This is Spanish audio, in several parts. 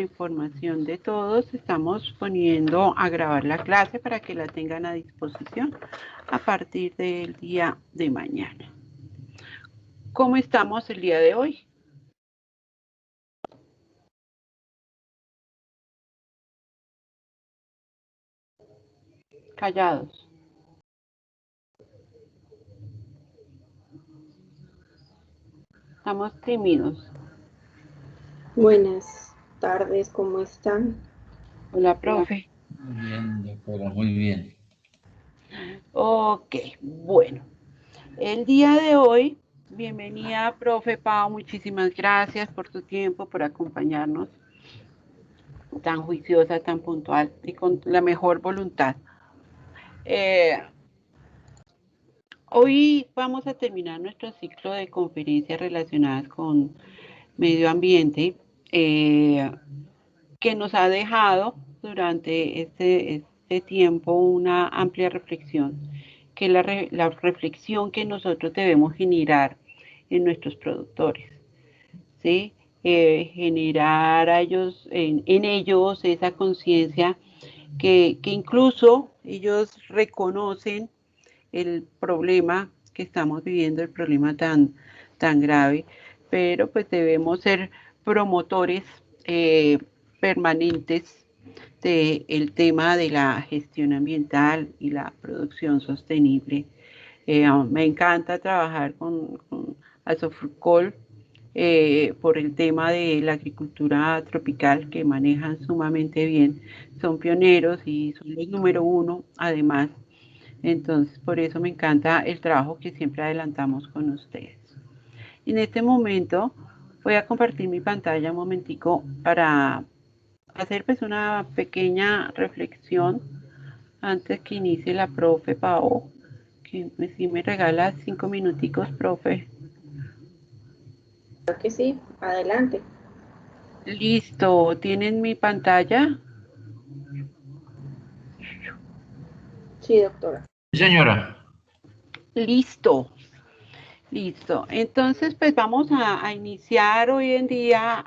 información de todos, estamos poniendo a grabar la clase para que la tengan a disposición a partir del día de mañana. ¿Cómo estamos el día de hoy? Callados. Estamos tímidos. Buenas tardes, ¿cómo están? Hola, profe. Muy bien, doctora, muy bien. Ok, bueno. El día de hoy, bienvenida, profe Pau, muchísimas gracias por tu tiempo, por acompañarnos, tan juiciosa, tan puntual y con la mejor voluntad. Hoy vamos a terminar nuestro ciclo de conferencias relacionadas con medio ambiente, que nos ha dejado durante este tiempo una amplia reflexión, que es la reflexión que nosotros debemos generar en nuestros productores, ¿sí? Generar a ellos, en ellos esa conciencia que incluso ellos reconocen el problema que estamos viviendo, el problema tan grave, pero pues debemos ser promotores permanentes del tema de la gestión ambiental y la producción sostenible. Me encanta trabajar con Asofrucol por el tema de la agricultura tropical que manejan sumamente bien. Son pioneros y son los número uno, además. Entonces, por eso me encanta el trabajo que siempre adelantamos con ustedes. En este momento voy a compartir mi pantalla un momentico para hacer pues una pequeña reflexión antes que inicie la profe Pao, que si me regala 5 minuticos, profe. Creo que sí, adelante. Listo, ¿tienen mi pantalla? Sí, doctora. Señora. Listo, listo. Entonces, pues vamos a iniciar hoy en día,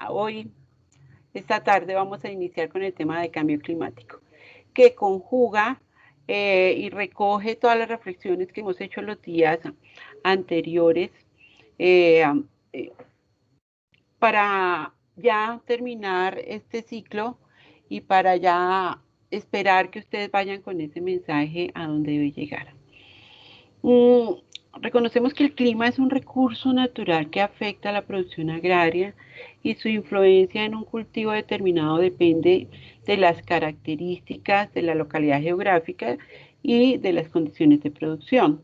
esta tarde vamos a iniciar con el tema de cambio climático, que conjuga y recoge todas las reflexiones que hemos hecho los días anteriores eh, para ya terminar este ciclo y para ya esperar que ustedes vayan con ese mensaje a donde debe llegar. Reconocemos que el clima es un recurso natural que afecta a la producción agraria y su influencia en un cultivo determinado depende de las características de la localidad geográfica y de las condiciones de producción.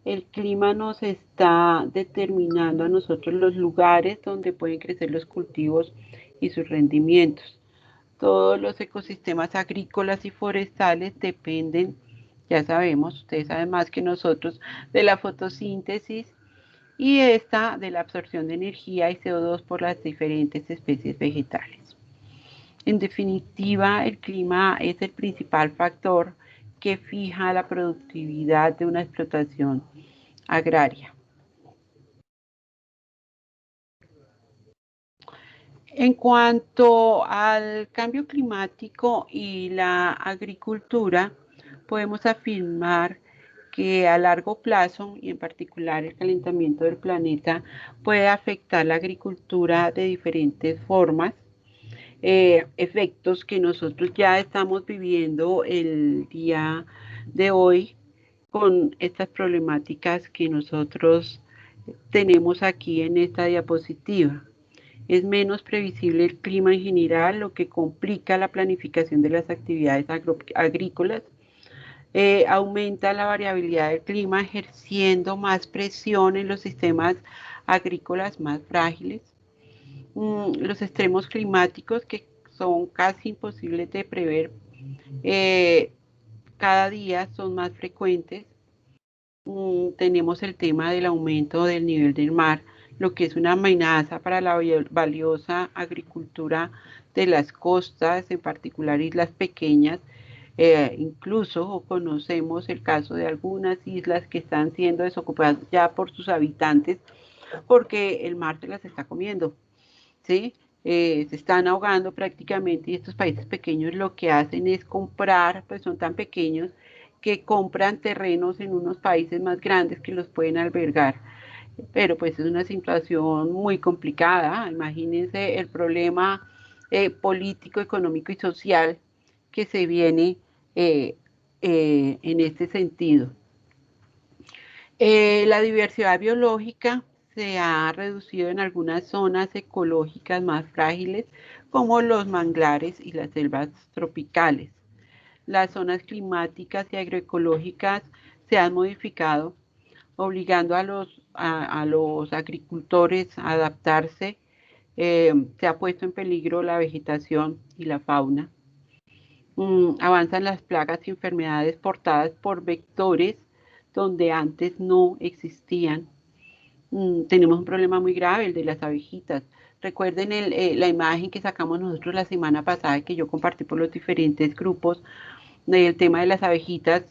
El clima nos está determinando a nosotros los lugares donde pueden crecer los cultivos y sus rendimientos. Todos los ecosistemas agrícolas y forestales dependen, ya sabemos, ustedes saben más que nosotros, de la fotosíntesis y esta de la absorción de energía y CO2 por las diferentes especies vegetales. En definitiva, el clima es el principal factor que fija la productividad de una explotación agraria. En cuanto al cambio climático y la agricultura, podemos afirmar que a largo plazo, y en particular el calentamiento del planeta, puede afectar la agricultura de diferentes formas, efectos que nosotros ya estamos viviendo el día de hoy con estas problemáticas que nosotros tenemos aquí en esta diapositiva. Es menos previsible el clima en general, lo que complica la planificación de las actividades agrícolas. Aumenta la variabilidad del clima, ejerciendo más presión en los sistemas agrícolas más frágiles. Los extremos climáticos, que son casi imposibles de prever, cada día son más frecuentes. Tenemos el tema del aumento del nivel del mar, lo que es una amenaza para la valiosa agricultura de las costas, en particular islas pequeñas. Incluso conocemos el caso de algunas islas que están siendo desocupadas ya por sus habitantes porque el mar se las está comiendo, ¿sí? se están ahogando prácticamente y estos países pequeños lo que hacen es comprar, pues son tan pequeños que compran terrenos en unos países más grandes que los pueden albergar. Pero pues es una situación muy complicada. Imagínense el problema político, económico y social que se viene eh, en este sentido. La diversidad biológica se ha reducido en algunas zonas ecológicas más frágiles, como los manglares y las selvas tropicales. Las zonas climáticas y agroecológicas se han modificado, obligando a los agricultores a adaptarse. Se ha puesto en peligro la vegetación y la fauna. Avanzan las plagas y enfermedades portadas por vectores donde antes no existían. Tenemos un problema muy grave, el de las abejitas. Recuerden la imagen que sacamos nosotros la semana pasada, que yo compartí por los diferentes grupos, del tema de las abejitas,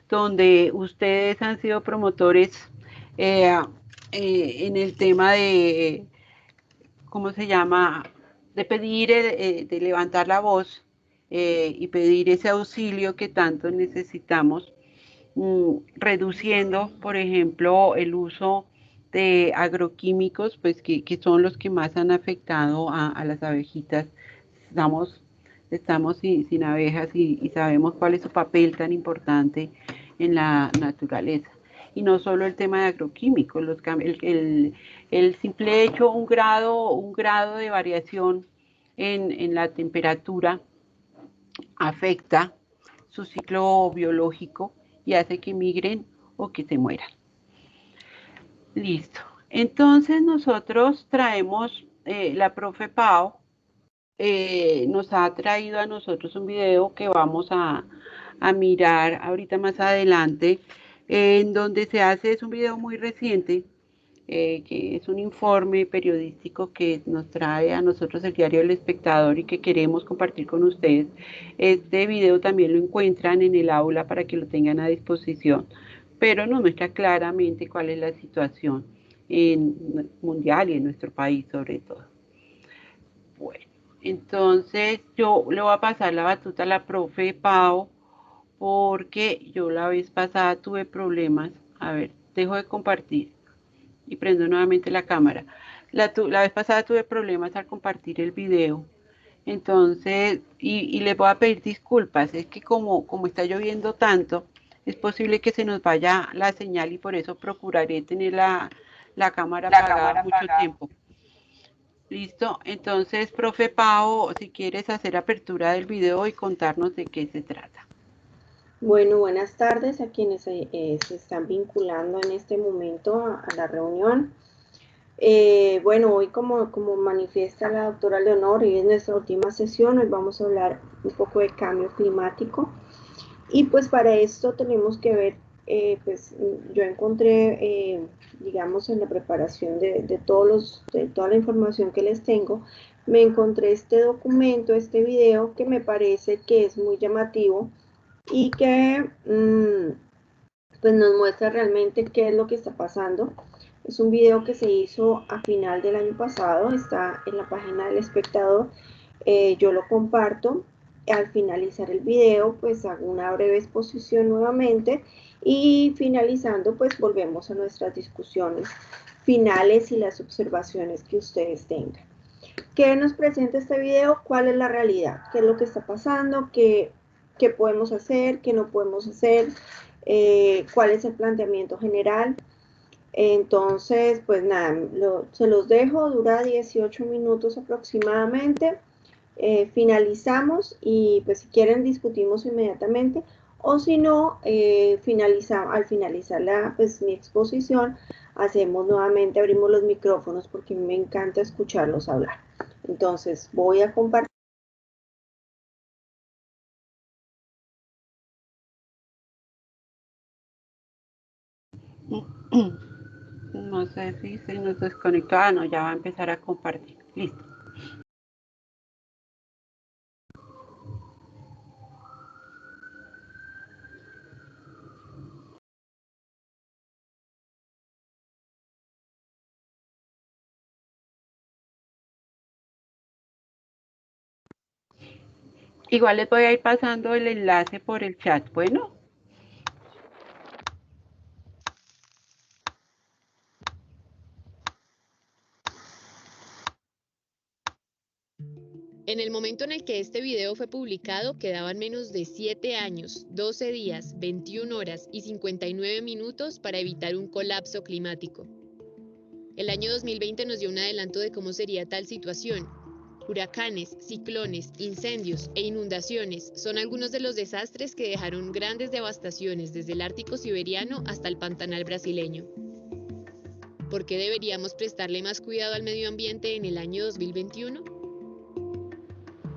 donde ustedes han sido promotores eh, en el tema de, ¿cómo se llama? De pedir, de levantar la voz y pedir ese auxilio que tanto necesitamos, reduciendo, por ejemplo, el uso de agroquímicos, pues que son los que más han afectado a las abejitas. Estamos, estamos sin abejas y sabemos cuál es su papel tan importante en la naturaleza. Y no solo el tema de agroquímicos, el simple hecho, un grado de variación en la temperatura afecta su ciclo biológico y hace que migren o que se mueran. Listo. Entonces nosotros traemos, la profe Pau nos ha traído a nosotros un video que vamos a mirar ahorita más adelante, en donde se hace, es un video muy reciente, que es un informe periodístico que nos trae a nosotros el diario El Espectador y que queremos compartir con ustedes. Este video también lo encuentran en el aula para que lo tengan a disposición, pero nos muestra claramente cuál es la situación mundial y en nuestro país sobre todo. Bueno, entonces yo le voy a pasar la batuta a la profe Pau porque yo la vez pasada tuve problemas. A ver, dejo de compartir y prendo nuevamente la cámara. La vez pasada tuve problemas al compartir el video. Entonces, y le voy a pedir disculpas, es que como está lloviendo tanto, es posible que se nos vaya la señal y por eso procuraré tener la cámara apagada mucho tiempo. Listo, entonces, profe Pau, si quieres hacer apertura del video y contarnos de qué se trata. Bueno, buenas tardes a quienes se están vinculando en este momento a la reunión. Bueno, hoy como manifiesta la doctora Leonor, y es nuestra última sesión, hoy vamos a hablar un poco de cambio climático. Y pues para esto tenemos que ver, pues yo encontré, digamos, en la preparación de toda la información que les tengo, me encontré este documento, este video que me parece que es muy llamativo y que pues nos muestra realmente qué es lo que está pasando. Es un video que se hizo a final del año pasado, está en la página del espectador. Yo lo comparto. Al finalizar el video, pues hago una breve exposición nuevamente y finalizando, pues volvemos a nuestras discusiones finales y las observaciones que ustedes tengan. ¿Qué nos presenta este video? ¿Cuál es la realidad? ¿Qué es lo que está pasando? ¿Qué podemos hacer? ¿Qué no podemos hacer? ¿Cuál es el planteamiento general? Entonces, pues nada, se los dejo, dura 18 minutos aproximadamente. Finalizamos y pues si quieren discutimos inmediatamente o si no, al finalizar pues, mi exposición, hacemos nuevamente, abrimos los micrófonos porque me encanta escucharlos hablar. Entonces voy a compartir. No sé si se nos desconectó. Ah, no, ya va a empezar a compartir. Listo. Igual les voy a ir pasando el enlace por el chat. Bueno, En el momento en el que este video fue publicado, quedaban menos de 7 años, 12 días, 21 horas y 59 minutos para evitar un colapso climático. El año 2020 nos dio un adelanto de cómo sería tal situación. Huracanes, ciclones, incendios e inundaciones son algunos de los desastres que dejaron grandes devastaciones desde el Ártico siberiano hasta el Pantanal brasileño. ¿Por qué deberíamos prestarle más cuidado al medio ambiente en el año 2021?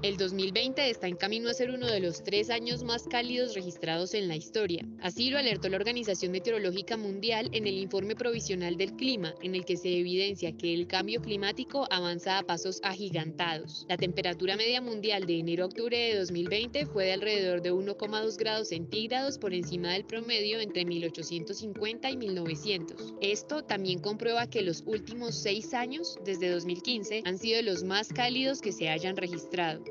El 2020 está en camino a ser uno de los 3 años más cálidos registrados en la historia. Así lo alertó la Organización Meteorológica Mundial en el Informe Provisional del Clima, en el que se evidencia que el cambio climático avanza a pasos agigantados. La temperatura media mundial de enero a octubre de 2020 fue de alrededor de 1,2 grados centígrados por encima del promedio entre 1850 y 1900. Esto también comprueba que los últimos 6 años, desde 2015, han sido los más cálidos que se hayan registrado.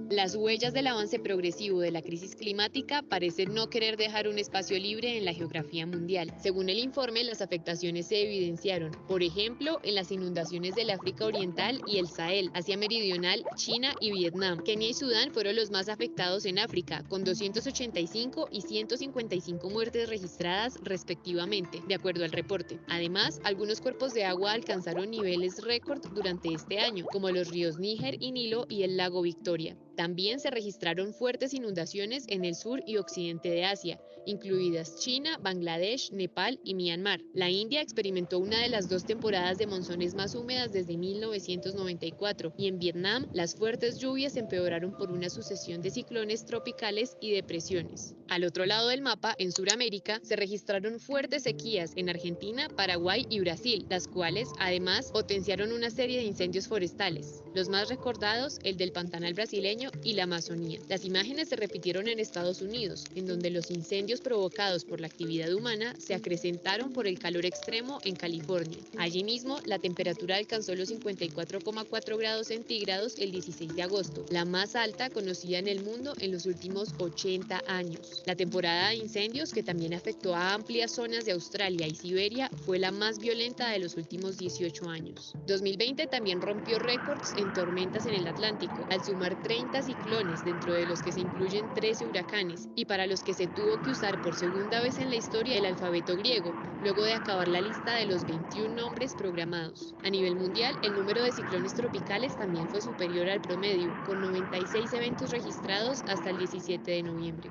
Las huellas del avance progresivo de la crisis climática parecen no querer dejar un espacio libre en la geografía mundial. Según el informe, las afectaciones se evidenciaron, por ejemplo, en las inundaciones del África Oriental y el Sahel, Asia Meridional, China y Vietnam. Kenia y Sudán fueron los más afectados en África, con 285 y 155 muertes registradas respectivamente, de acuerdo al reporte. Además, algunos cuerpos de agua alcanzaron niveles récord durante este año, como los ríos Níger y Nilo y el lago Victoria. También se registraron fuertes inundaciones en el sur y occidente de Asia, incluidas China, Bangladesh, Nepal y Myanmar. La India experimentó una de las 2 temporadas de monzones más húmedas desde 1994 y en Vietnam las fuertes lluvias empeoraron por una sucesión de ciclones tropicales y depresiones. Al otro lado del mapa, en Sudamérica, se registraron fuertes sequías en Argentina, Paraguay y Brasil, las cuales además potenciaron una serie de incendios forestales. Los más recordados, el del Pantanal brasileño y la Amazonía. Las imágenes se repitieron en Estados Unidos, en donde los incendios provocados por la actividad humana se acrecentaron por el calor extremo en California. Allí mismo, la temperatura alcanzó los 54,4 grados centígrados el 16 de agosto, la más alta conocida en el mundo en los últimos 80 años. La temporada de incendios, que también afectó a amplias zonas de Australia y Siberia, fue la más violenta de los últimos 18 años. 2020 también rompió récords en tormentas en el Atlántico, al sumar 30 ciclones, dentro de los que se incluyen 13 huracanes, y para los que se tuvo que usar por segunda vez en la historia el alfabeto griego, luego de acabar la lista de los 21 nombres programados. A nivel mundial, el número de ciclones tropicales también fue superior al promedio, con 96 eventos registrados hasta el 17 de noviembre.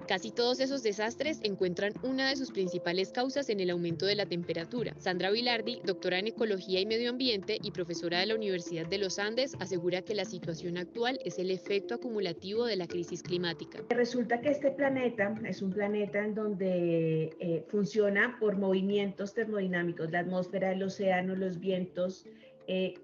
Casi todos esos desastres encuentran una de sus principales causas en el aumento de la temperatura. Sandra Vilardi, doctora en Ecología y Medio Ambiente y profesora de la Universidad de los Andes, asegura que la situación actual es el efecto acumulativo de la crisis climática. Resulta que este planeta es un planeta en donde funciona por movimientos termodinámicos. La atmósfera, el océano, los vientos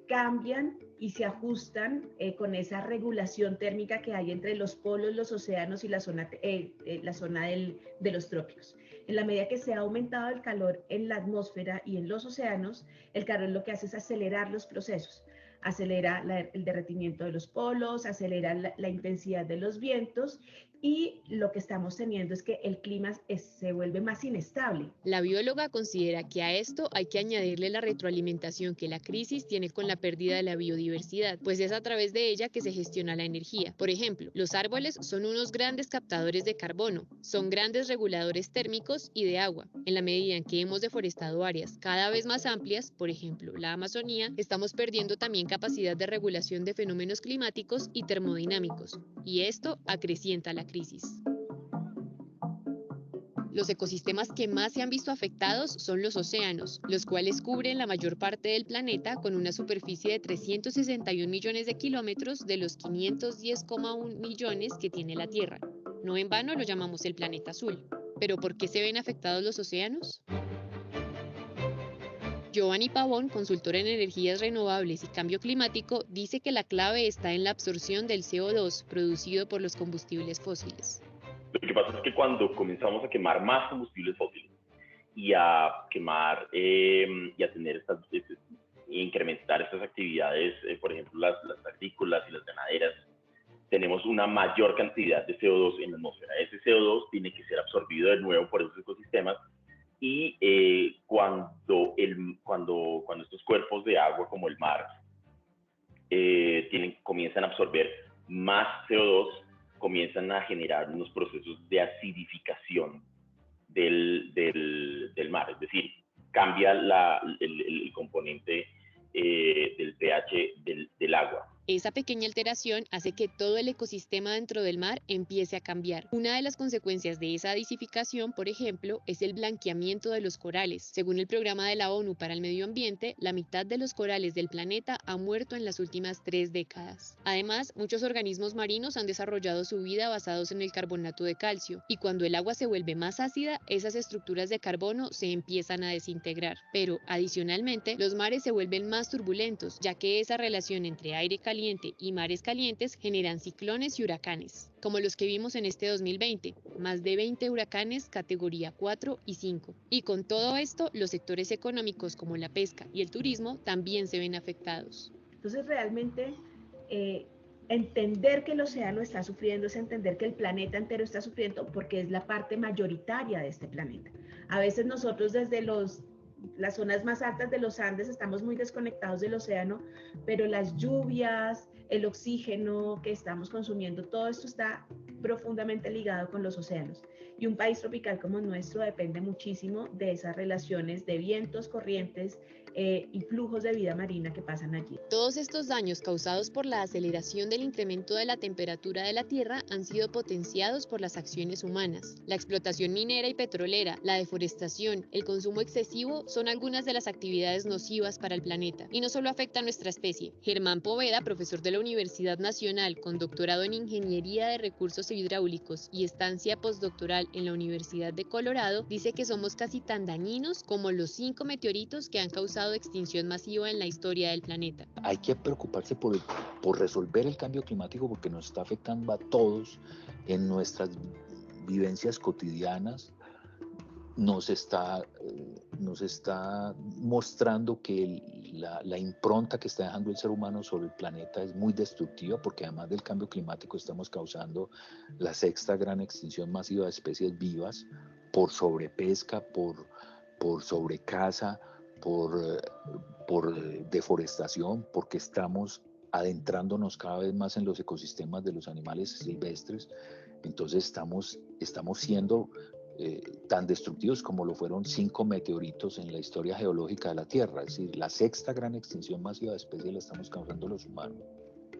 cambian y se ajustan con esa regulación térmica que hay entre los polos, los océanos y la zona de los trópicos. En la medida que se ha aumentado el calor en la atmósfera y en los océanos, el calor lo que hace es acelerar los procesos. Acelera el derretimiento de los polos, acelera la intensidad de los vientos y lo que estamos teniendo es que el clima se vuelve más inestable. La bióloga considera que a esto hay que añadirle la retroalimentación que la crisis tiene con la pérdida de la biodiversidad, pues es a través de ella que se gestiona la energía. Por ejemplo, los árboles son unos grandes captadores de carbono, son grandes reguladores térmicos y de agua. En la medida en que hemos deforestado áreas cada vez más amplias, por ejemplo, la Amazonía, estamos perdiendo también capacidad de regulación de fenómenos climáticos y termodinámicos, y esto acrecienta la crisis. Los ecosistemas que más se han visto afectados son los océanos, los cuales cubren la mayor parte del planeta con una superficie de 361 millones de kilómetros de los 510,1 millones que tiene la Tierra. No en vano lo llamamos el planeta azul. ¿Pero por qué se ven afectados los océanos? Giovanni Pavón, consultor en energías renovables y cambio climático, dice que la clave está en la absorción del CO2 producido por los combustibles fósiles. Lo que pasa es que cuando comenzamos a quemar más combustibles fósiles y a quemar y a tener incrementar estas actividades, por ejemplo las agrícolas y las ganaderas, tenemos una mayor cantidad de CO2 en la atmósfera. Ese CO2 tiene que ser absorbido de nuevo por esos ecosistemas y cuando estos cuerpos de agua como el mar comienzan a absorber más CO2, comienzan a generar unos procesos de acidificación del mar, es decir, cambia el componente del pH del agua. Esa pequeña alteración hace que todo el ecosistema dentro del mar empiece a cambiar. Una de las consecuencias de esa acidificación, por ejemplo, es el blanqueamiento de los corales. Según el Programa de la ONU para el Medio Ambiente, la mitad de los corales del planeta ha muerto en las últimas 3 décadas. Además, muchos organismos marinos han desarrollado su vida basados en el carbonato de calcio, y cuando el agua se vuelve más ácida, esas estructuras de carbono se empiezan a desintegrar. Pero, adicionalmente, los mares se vuelven más turbulentos, ya que esa relación entre aire caliente y mares calientes generan ciclones y huracanes, como los que vimos en este 2020, más de 20 huracanes categoría 4 y 5. Y con todo esto, los sectores económicos como la pesca y el turismo también se ven afectados. Entonces, realmente, entender que el océano está sufriendo es entender que el planeta entero está sufriendo porque es la parte mayoritaria de este planeta. A veces nosotros desde las zonas más altas de los Andes estamos muy desconectados del océano, pero las lluvias, el oxígeno que estamos consumiendo, todo esto está profundamente ligado con los océanos. Y un país tropical como el nuestro depende muchísimo de esas relaciones de vientos, corrientes y flujos de vida marina que pasan allí. Todos estos daños causados por la aceleración del incremento de la temperatura de la Tierra han sido potenciados por las acciones humanas. La explotación minera y petrolera, la deforestación, el consumo excesivo son algunas de las actividades nocivas para el planeta. Y no solo afecta a nuestra especie. Germán Poveda, profesor de la Universidad Nacional con doctorado en Ingeniería de Recursos Hidráulicos y estancia postdoctoral en la Universidad de Colorado, dice que somos casi tan dañinos como los 5 meteoritos que han causado extinción masiva en la historia del planeta. Hay que preocuparse por resolver el cambio climático porque nos está afectando a todos en nuestras vivencias cotidianas. Nos está mostrando que la impronta que está dejando el ser humano sobre el planeta es muy destructiva, porque además del cambio climático estamos causando la 6ª gran extinción masiva de especies vivas por sobrepesca, por sobrecaza, por deforestación, porque estamos adentrándonos cada vez más en los ecosistemas de los animales silvestres. Entonces estamos siendo tan destructivos como lo fueron 5 meteoritos en la historia geológica de la Tierra. Es decir, la 6ª gran extinción masiva de especies la estamos causando los humanos.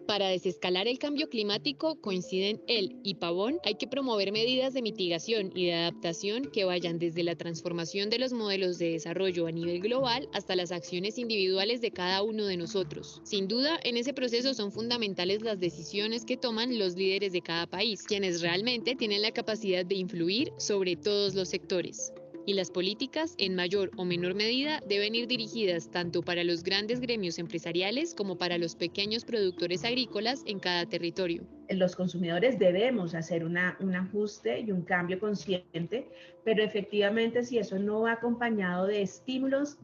Para desescalar el cambio climático, coinciden él y Pavón, hay que promover medidas de mitigación y de adaptación que vayan desde la transformación de los modelos de desarrollo a nivel global hasta las acciones individuales de cada uno de nosotros. Sin duda, en ese proceso son fundamentales las decisiones que toman los líderes de cada país, quienes realmente tienen la capacidad de influir sobre todos los sectores. Y las políticas, en mayor o menor medida, deben ir dirigidas tanto para los grandes gremios empresariales como para los pequeños productores agrícolas en cada territorio. Los consumidores debemos hacer un ajuste y un cambio consciente, pero efectivamente si eso no va acompañado de estímulos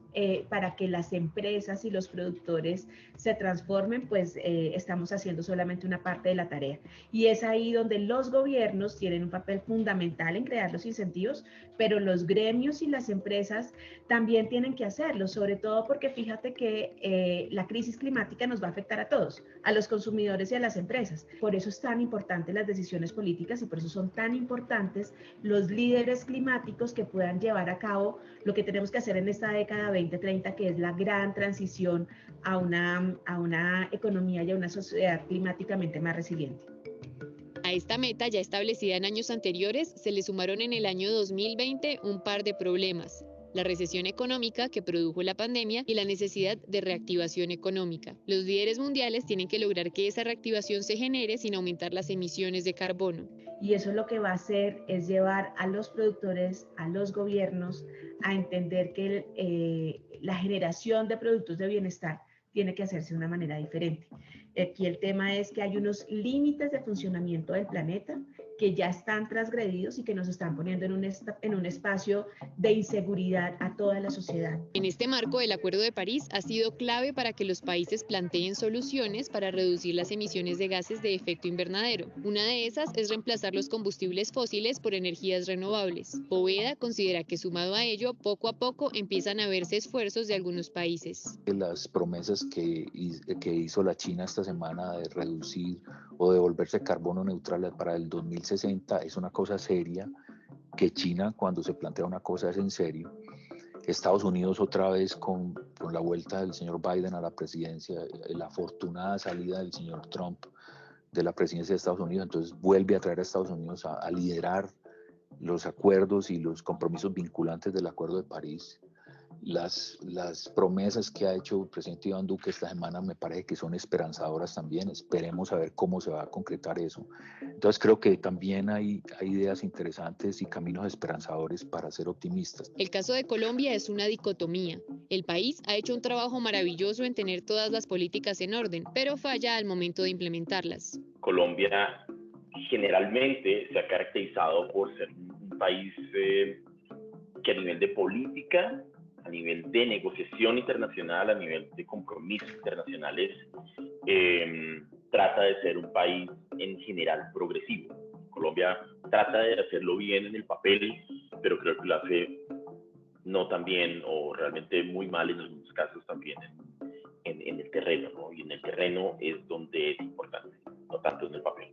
para que las empresas y los productores se transformen, pues estamos haciendo solamente una parte de la tarea. Y es ahí donde los gobiernos tienen un papel fundamental en crear los incentivos, pero los gremios y las empresas también tienen que hacerlo, sobre todo porque fíjate que la crisis climática nos va a afectar a todos, a los consumidores y a las empresas. Por eso es tan importante las decisiones políticas y por eso son tan importantes los líderes climáticos que puedan llevar a cabo lo que tenemos que hacer en esta década 2030, que es la gran transición a una economía y a una sociedad climáticamente más resiliente. A esta meta, ya establecida en años anteriores, se le sumaron en el año 2020 un par de problemas: la recesión económica que produjo la pandemia y la necesidad de reactivación económica. Los líderes mundiales tienen que lograr que esa reactivación se genere sin aumentar las emisiones de carbono. Y eso lo que va a hacer es llevar a los productores, a los gobiernos, a entender que la generación de productos de bienestar tiene que hacerse de una manera diferente. Aquí el tema es que hay unos límites de funcionamiento del planeta que ya están transgredidos y que nos están poniendo en un espacio de inseguridad a toda la sociedad. En este marco, el Acuerdo de París ha sido clave para que los países planteen soluciones para reducir las emisiones de gases de efecto invernadero. Una de esas es reemplazar los combustibles fósiles por energías renovables. Bóveda considera que, sumado a ello, poco a poco empiezan a verse esfuerzos de algunos países. Las promesas que hizo la China esta semana de reducir o de volverse carbono neutral para el 2060 es una cosa seria, que China, cuando se plantea una cosa, es en serio. Estados Unidos otra vez con la vuelta del señor Biden a la presidencia, la afortunada salida del señor Trump de la presidencia de Estados Unidos, entonces vuelve a traer a Estados Unidos a liderar los acuerdos y los compromisos vinculantes del Acuerdo de París. Las promesas que ha hecho el presidente Iván Duque esta semana me parece que son esperanzadoras también. Esperemos a ver cómo se va a concretar eso. Entonces creo que también hay ideas interesantes y caminos esperanzadores para ser optimistas. El caso de Colombia es una dicotomía. El país ha hecho un trabajo maravilloso en tener todas las políticas en orden, pero falla al momento de implementarlas. Colombia generalmente se ha caracterizado por ser un país que a nivel de política, a nivel de negociación internacional, a nivel de compromisos internacionales, trata de ser un país en general progresivo. Colombia trata de hacerlo bien en el papel, pero creo que lo hace no tan bien o realmente muy mal en algunos casos también en el terreno, ¿no? Y en el terreno es donde es importante, no tanto en el papel.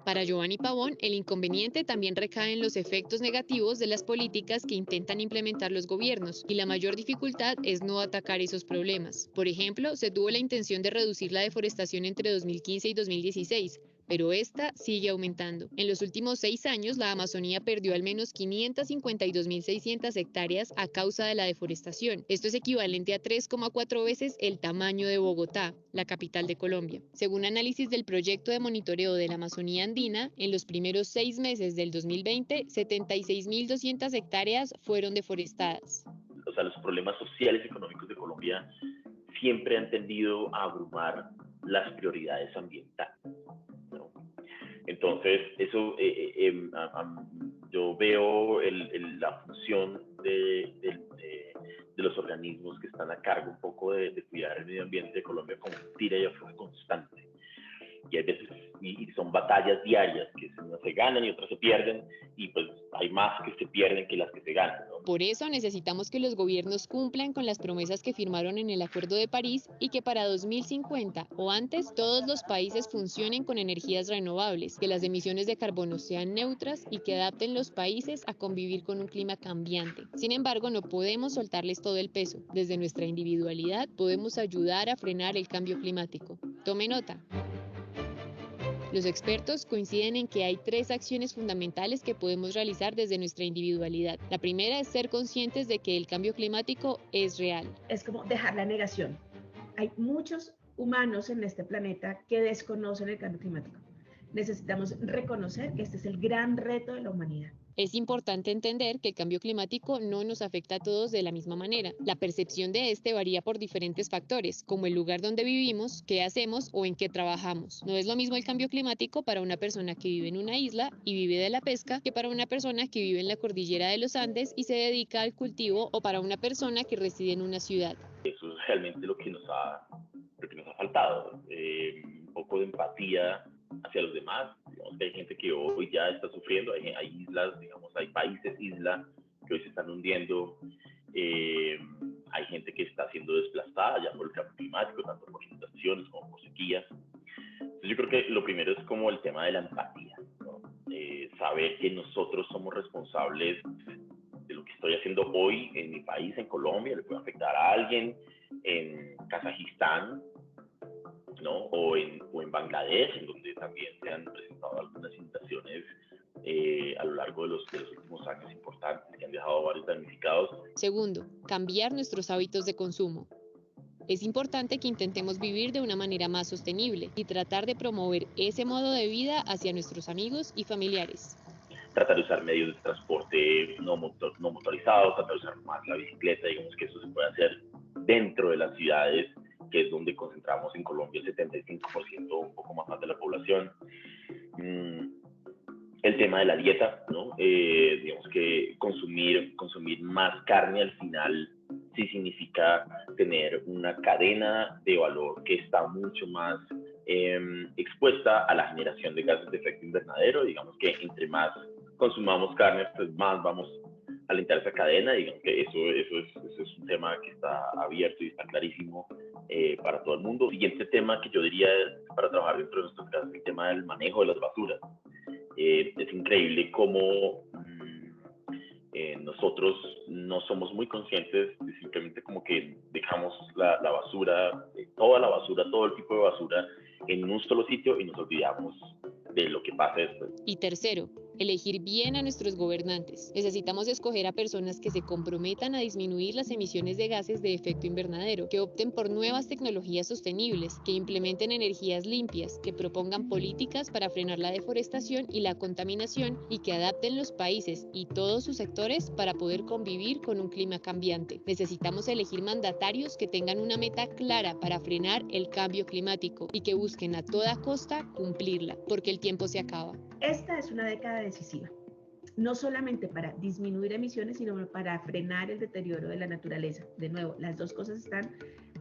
Para Giovanni Pavón, el inconveniente también recae en los efectos negativos de las políticas que intentan implementar los gobiernos, y la mayor dificultad es no atacar esos problemas. Por ejemplo, se tuvo la intención de reducir la deforestación entre 2015 y 2016, pero esta sigue aumentando. En los últimos 6 años, la Amazonía perdió al menos 552.600 hectáreas a causa de la deforestación. Esto es equivalente a 3,4 veces el tamaño de Bogotá, la capital de Colombia. Según análisis del proyecto de monitoreo de la Amazonía andina, en los primeros 6 meses del 2020, 76.200 hectáreas fueron deforestadas. O sea, los problemas sociales y económicos de Colombia siempre han tendido a abrumar las prioridades ambientales, ¿no? Entonces, eso, yo veo la función de los organismos que están a cargo un poco de cuidar el medio ambiente de Colombia como un tira y afloja constante. Y hay veces, y son batallas diarias, que unas se ganan y otras se pierden, y pues hay más que se pierden que las que se ganan, ¿no? Por eso necesitamos que los gobiernos cumplan con las promesas que firmaron en el Acuerdo de París y que para 2050 o antes todos los países funcionen con energías renovables, que las emisiones de carbono sean neutras y que adapten los países a convivir con un clima cambiante. Sin embargo, no podemos soltarles todo el peso. Desde nuestra individualidad podemos ayudar a frenar el cambio climático. Tome nota. Los expertos coinciden en que hay 3 acciones fundamentales que podemos realizar desde nuestra individualidad. La primera es ser conscientes de que el cambio climático es real. Es como dejar la negación. Hay muchos humanos en este planeta que desconocen el cambio climático. Necesitamos reconocer que este es el gran reto de la humanidad. Es importante entender que el cambio climático no nos afecta a todos de la misma manera. La percepción de este varía por diferentes factores, como el lugar donde vivimos, qué hacemos o en qué trabajamos. No es lo mismo el cambio climático para una persona que vive en una isla y vive de la pesca que para una persona que vive en la cordillera de los Andes y se dedica al cultivo, o para una persona que reside en una ciudad. Eso es realmente lo que nos ha faltado, un poco de empatía hacia los demás. Digamos que hay gente que hoy ya está sufriendo, hay islas, digamos, hay países isla que hoy se están hundiendo, hay gente que está siendo desplazada ya por el cambio climático, tanto por inundaciones como por sequías. Entonces yo creo que lo primero es como el tema de la empatía, ¿no? Saber que nosotros somos responsables de lo que estoy haciendo hoy en mi país, en Colombia, le puede afectar a alguien en Kazajistán, ¿no? O en Bangladesh, en donde también se han presentado algunas inundaciones a lo largo de los últimos años importantes, que han dejado varios damnificados. Segundo, cambiar nuestros hábitos de consumo. Es importante que intentemos vivir de una manera más sostenible y tratar de promover ese modo de vida hacia nuestros amigos y familiares. Tratar de usar medios de transporte no motorizados, tratar de usar más la bicicleta, digamos que eso se puede hacer dentro de las ciudades, que es donde concentramos en Colombia el 75%, un poco más de la población. el tema de la dieta, ¿no? Digamos que consumir más carne al final sí significa tener una cadena de valor que está mucho más expuesta a la generación de gases de efecto invernadero. Digamos que entre más consumamos carne, pues más vamos a alentar esa cadena. Digamos que eso es un tema que está abierto y está clarísimo para todo el mundo. Siguiente tema que yo diría para trabajar dentro de nuestras casas, el tema del manejo de las basuras. Es increíble cómo nosotros no somos muy conscientes de simplemente como que dejamos la basura, toda la basura, todo el tipo de basura en un solo sitio y nos olvidamos de lo que pasa después. Y tercero, elegir bien a nuestros gobernantes. Necesitamos escoger a personas que se comprometan a disminuir las emisiones de gases de efecto invernadero, que opten por nuevas tecnologías sostenibles, que implementen energías limpias, que propongan políticas para frenar la deforestación y la contaminación y que adapten los países y todos sus sectores para poder convivir con un clima cambiante. Necesitamos elegir mandatarios que tengan una meta clara para frenar el cambio climático y que busquen a toda costa cumplirla, porque el tiempo se acaba. Esta es una década decisiva, no solamente para disminuir emisiones, sino para frenar el deterioro de la naturaleza. De nuevo, las dos cosas están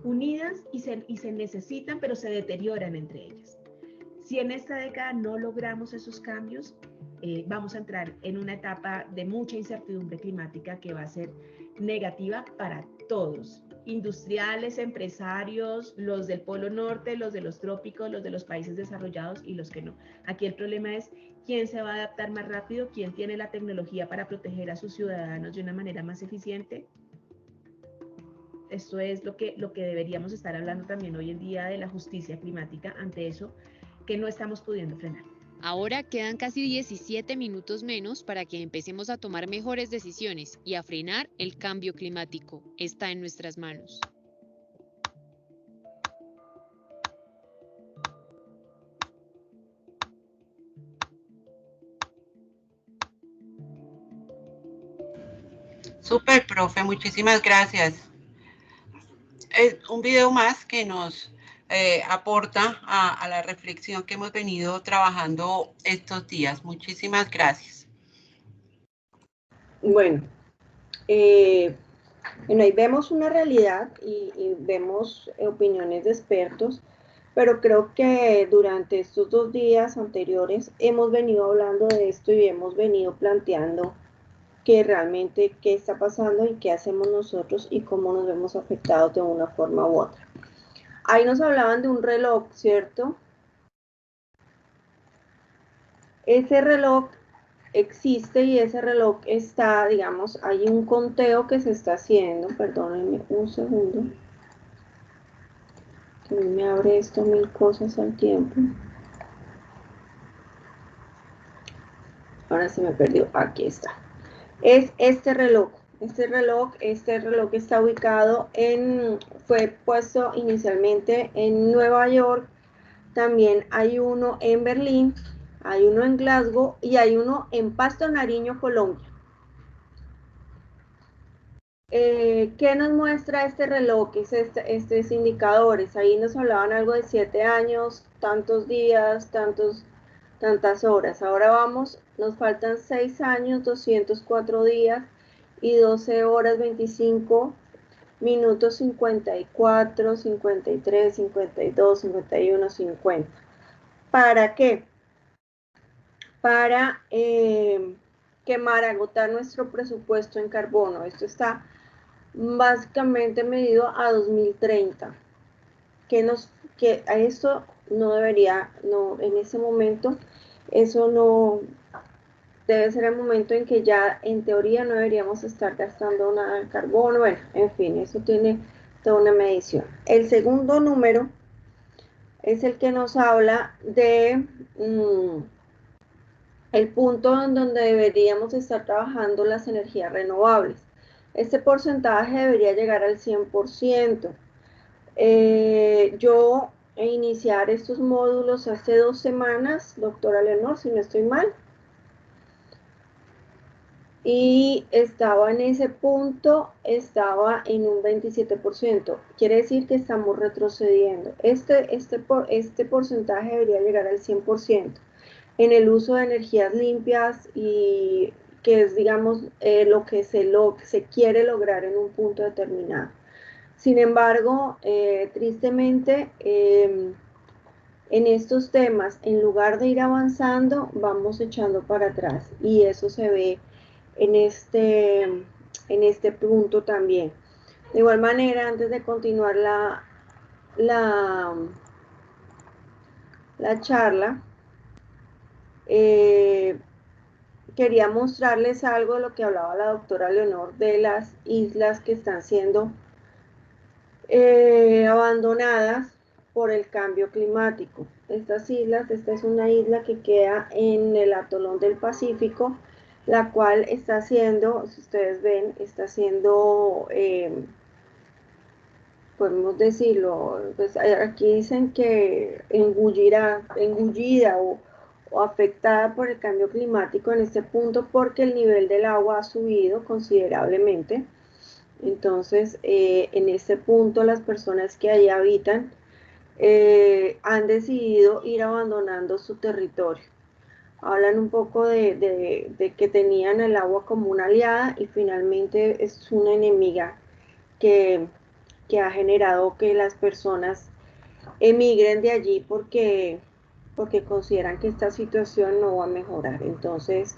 unidas y se necesitan, pero se deterioran entre ellas. Si en esta década no logramos esos cambios, vamos a entrar en una etapa de mucha incertidumbre climática que va a ser negativa para todos. Industriales, empresarios, los del Polo Norte, los de los trópicos, los de los países desarrollados y los que no. Aquí el problema es quién se va a adaptar más rápido, quién tiene la tecnología para proteger a sus ciudadanos de una manera más eficiente. Esto es lo que deberíamos estar hablando también hoy en día de la justicia climática ante eso que no estamos pudiendo frenar. Ahora quedan casi 17 minutos menos para que empecemos a tomar mejores decisiones y a frenar el cambio climático. Está en nuestras manos. Súper, profe, muchísimas gracias. Un video más que nos aporta a la reflexión que hemos venido trabajando estos días. Muchísimas gracias. Bueno, ahí vemos una realidad y vemos opiniones de expertos, pero creo que durante estos 2 días anteriores hemos venido hablando de esto y hemos venido planteando que realmente qué está pasando y qué hacemos nosotros y cómo nos vemos afectados de una forma u otra. Ahí nos hablaban de un reloj, ¿cierto? Ese reloj existe y ese reloj está, digamos, hay un conteo que se está haciendo, perdónenme un segundo, que me abre esto 1000 cosas al tiempo. Ahora se me perdió, aquí está. Es este reloj está ubicado fue puesto inicialmente en Nueva York, también hay uno en Berlín, hay uno en Glasgow y hay uno en Pasto, Nariño, Colombia. ¿Qué nos muestra este reloj? Estos indicadores, ahí nos hablaban algo de 7 años, tantos días, tantas horas. Ahora nos faltan 6 años, 204 días y 12 horas, 25 minutos, 54, 53, 52, 51, 50. ¿Para qué? Para agotar nuestro presupuesto en carbono. Esto está básicamente medido a 2030. Que a esto no debería, en ese momento, eso no debe ser el momento en que ya en teoría no deberíamos estar gastando nada de carbono. Bueno, en fin, eso tiene toda una medición. El segundo número es el que nos habla de el punto en donde deberíamos estar trabajando las energías renovables. Este porcentaje debería llegar al 100%. Yo iniciar estos módulos hace 2 semanas, doctora Leonor, si no estoy mal, y estaba en ese punto, estaba en un 27%. Quiere decir que estamos retrocediendo. Este porcentaje debería llegar al 100%. en el uso de energías limpias y que es, digamos, lo que se quiere lograr en un punto determinado. Sin embargo, tristemente, en estos temas, en lugar de ir avanzando, vamos echando para atrás y eso se ve en este punto también. De igual manera, antes de continuar la charla, quería mostrarles algo de lo que hablaba la doctora Leonor de las islas que están siendo abandonadas por el cambio climático. Estas islas, esta es una isla que queda en el atolón del Pacífico, la cual está siendo, si ustedes ven, está siendo, podemos decirlo, pues aquí dicen que engullida o afectada por el cambio climático en este punto porque el nivel del agua ha subido considerablemente. Entonces, en este punto las personas que allí habitan han decidido ir abandonando su territorio. Hablan un poco de que tenían el agua como una aliada y finalmente es una enemiga que ha generado que las personas emigren de allí porque consideran que esta situación no va a mejorar. Entonces,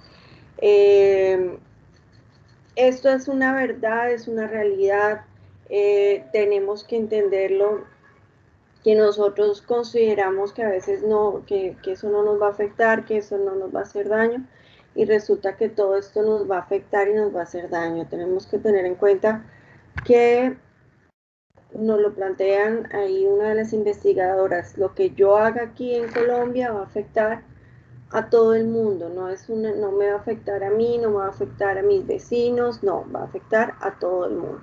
esto es una verdad, es una realidad, tenemos que entenderlo, que nosotros consideramos que a veces no, que eso no nos va a afectar, que eso no nos va a hacer daño, y resulta que todo esto nos va a afectar y nos va a hacer daño. Tenemos que tener en cuenta que nos lo plantean ahí una de las investigadoras, lo que yo haga aquí en Colombia va a afectar a todo el mundo, no me va a afectar a mí, no me va a afectar a mis vecinos, no, va a afectar a todo el mundo.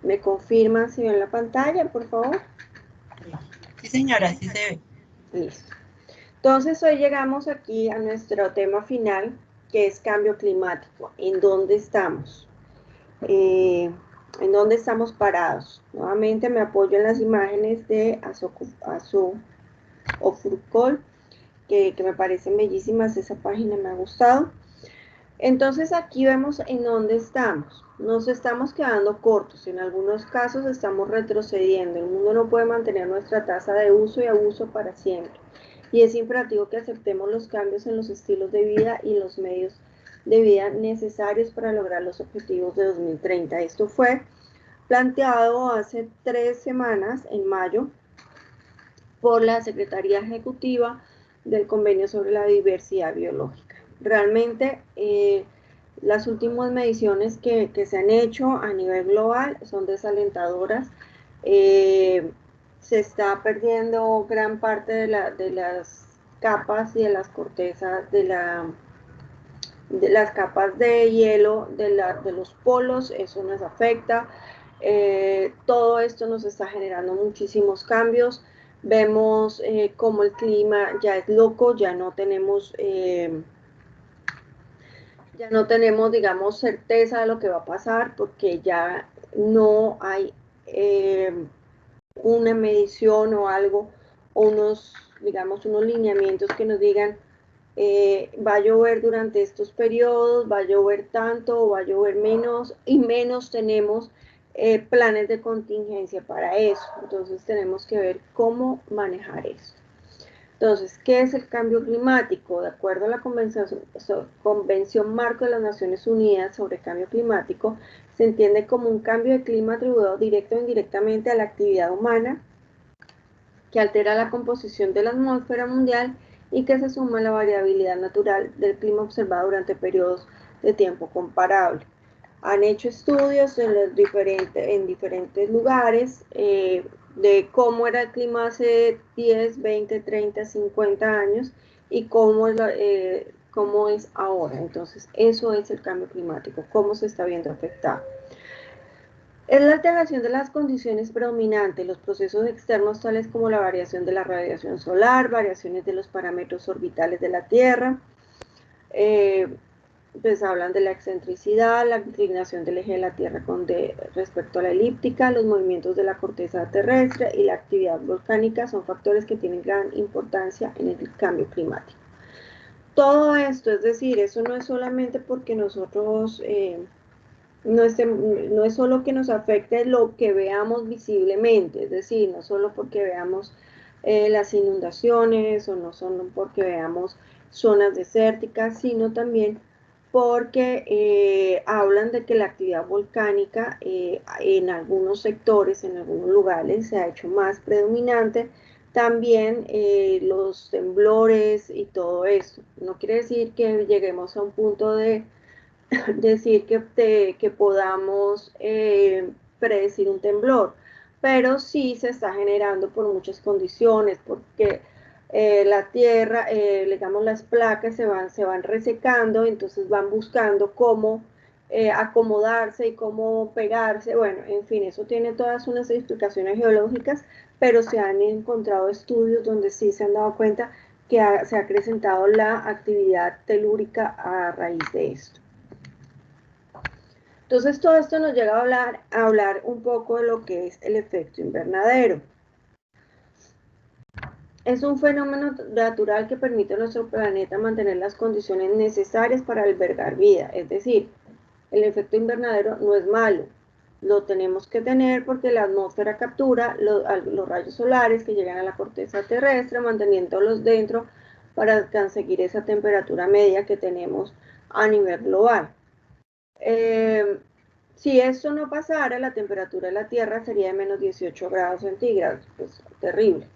¿Me confirman si ven la pantalla, por favor? Sí, señora, sí se ve. Listo. Entonces hoy llegamos aquí a nuestro tema final, que es cambio climático. ¿En dónde estamos? ¿En dónde estamos parados? Nuevamente me apoyo en las imágenes de Azofurcol, que me parecen bellísimas, esa página me ha gustado. Entonces aquí vemos en dónde estamos. Nos estamos quedando cortos, en algunos casos estamos retrocediendo. El mundo no puede mantener nuestra tasa de uso y abuso para siempre. Y es imperativo que aceptemos los cambios en los estilos de vida y los medios de vida necesarios para lograr los objetivos de 2030. Esto fue planteado hace 3 semanas, en mayo, por la Secretaría Ejecutiva del Convenio sobre la Diversidad Biológica. Realmente, las últimas mediciones que se han hecho a nivel global son desalentadoras. Se está perdiendo gran parte de las capas y de las cortezas, de las capas de hielo de los polos, eso nos afecta. Todo esto nos está generando muchísimos cambios. Vemos cómo el clima ya es loco, ya no tenemos, digamos, certeza de lo que va a pasar porque ya no hay una medición o algo, o unos lineamientos que nos digan va a llover durante estos periodos, va a llover tanto o va a llover menos, y menos tenemos planes de contingencia para eso. Entonces tenemos que ver cómo manejar eso. Entonces, ¿qué es el cambio climático? De acuerdo a la Convención Marco de las Naciones Unidas sobre Cambio Climático, se entiende como un cambio de clima atribuido directo o indirectamente a la actividad humana que altera la composición de la atmósfera mundial y que se suma a la variabilidad natural del clima observado durante periodos de tiempo comparable. Han hecho estudios en diferentes lugares de cómo era el clima hace 10, 20, 30, 50 años y cómo es ahora. Entonces, eso es el cambio climático, cómo se está viendo afectado. Es la alteración de las condiciones predominantes, los procesos externos tales como la variación de la radiación solar, variaciones de los parámetros orbitales de la Tierra, pues hablan de la excentricidad, la inclinación del eje de la Tierra respecto a la elíptica, los movimientos de la corteza terrestre y la actividad volcánica son factores que tienen gran importancia en el cambio climático. Todo esto, es decir, eso no es solamente porque nosotros, no es solo que nos afecte lo que veamos visiblemente, es decir, no solo porque veamos las inundaciones o no solo porque veamos zonas desérticas, sino también porque hablan de que la actividad volcánica en algunos sectores, en algunos lugares, se ha hecho más predominante. También los temblores y todo eso. No quiere decir que lleguemos a un punto de decir que podamos predecir un temblor, pero sí se está generando por muchas condiciones, porque la tierra, digamos, las placas se van resecando, entonces van buscando cómo acomodarse y cómo pegarse. Bueno, en fin, eso tiene todas unas explicaciones geológicas, pero se han encontrado estudios donde sí se han dado cuenta que se ha acrecentado la actividad telúrica a raíz de esto. Entonces todo esto nos llega a hablar un poco de lo que es el efecto invernadero. Es un fenómeno natural que permite a nuestro planeta mantener las condiciones necesarias para albergar vida. Es decir, el efecto invernadero no es malo, lo tenemos que tener porque la atmósfera captura los rayos solares que llegan a la corteza terrestre, manteniéndolos dentro para conseguir esa temperatura media que tenemos a nivel global. Si esto no pasara, la temperatura de la Tierra sería de menos 18 grados centígrados, pues terrible.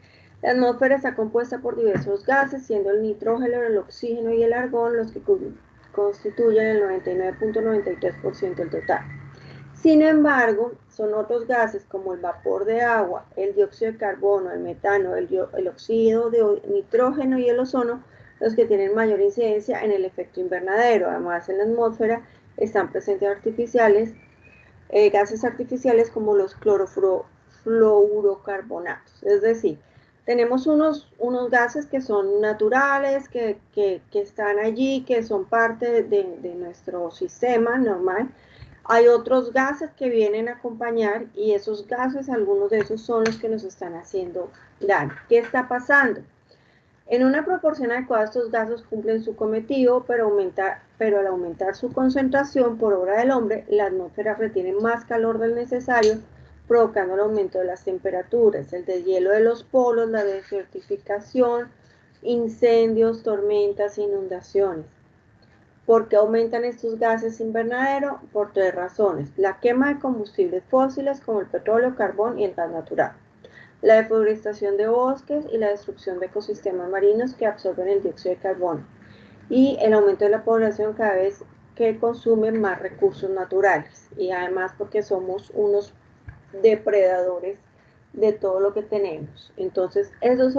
La atmósfera está compuesta por diversos gases, siendo el nitrógeno, el oxígeno y el argón los que constituyen el 99.93% del total. Sin embargo, son otros gases como el vapor de agua, el dióxido de carbono, el metano, el óxido de nitrógeno y el ozono los que tienen mayor incidencia en el efecto invernadero. Además, en la atmósfera están presentes gases artificiales como los clorofluorocarbonatos. Es decir, tenemos unos gases que son naturales, que están allí, que son parte de nuestro sistema normal. Hay otros gases que vienen a acompañar y esos gases, algunos de esos son los que nos están haciendo daño. ¿Qué está pasando? En una proporción adecuada estos gases cumplen su cometido, pero al aumentar su concentración por obra del hombre, la atmósfera retiene más calor del necesario, provocando el aumento de las temperaturas, el deshielo de los polos, la desertificación, incendios, tormentas, inundaciones. ¿Por qué aumentan estos gases invernadero? Por tres razones: la quema de combustibles fósiles como el petróleo, carbón y el gas natural, la deforestación de bosques y la destrucción de ecosistemas marinos que absorben el dióxido de carbono, y el aumento de la población cada vez que consumen más recursos naturales, y además porque somos unos depredadores de todo lo que tenemos. Entonces, esos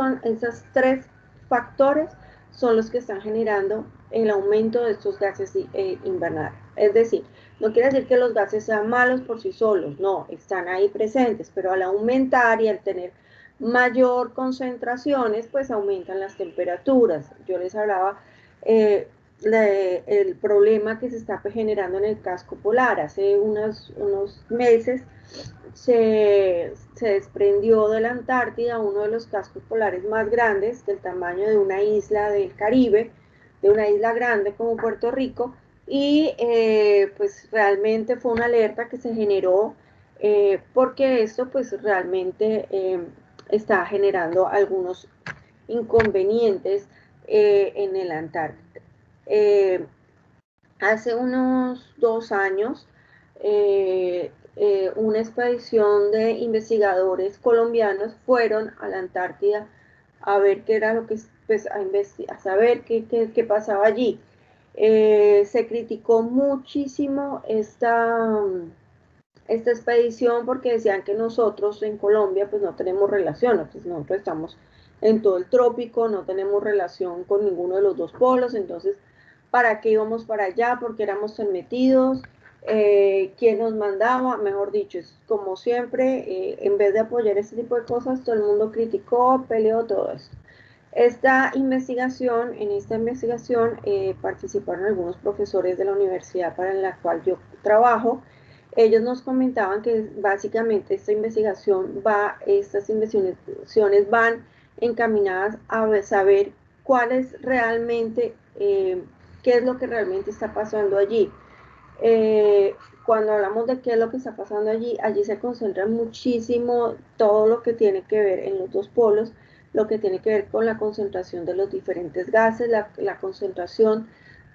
tres factores son los que están generando el aumento de estos gases invernadero. Es decir, no quiere decir que los gases sean malos por sí solos, no, están ahí presentes, pero al aumentar y al tener mayor concentraciones, pues aumentan las temperaturas. Yo les hablaba el problema que se está generando en el casco polar. Hace unos meses se desprendió de la Antártida uno de los cascos polares más grandes, del tamaño de una isla del Caribe, de una isla grande como Puerto Rico, y pues realmente fue una alerta que se generó porque esto pues realmente está generando algunos inconvenientes en el Antártida. Hace unos 2 años, una expedición de investigadores colombianos fueron a la Antártida a ver qué era lo que, pues, a saber qué pasaba allí. Se criticó muchísimo esta expedición porque decían que nosotros en Colombia pues no tenemos relación, pues nosotros estamos en todo el trópico, no tenemos relación con ninguno de los dos polos, entonces ¿para qué íbamos para allá? ¿Porque éramos tan metidos? ¿Quién nos mandaba? Mejor dicho, es como siempre, en vez de apoyar este tipo de cosas, todo el mundo criticó, peleó, todo esto. En esta investigación participaron algunos profesores de la universidad para la cual yo trabajo. Ellos nos comentaban que básicamente estas investigaciones van encaminadas a saber cuál es realmente, qué es lo que realmente está pasando allí. Cuando hablamos de qué es lo que está pasando allí, allí se concentra muchísimo todo lo que tiene que ver en los dos polos, lo que tiene que ver con la concentración de los diferentes gases, la concentración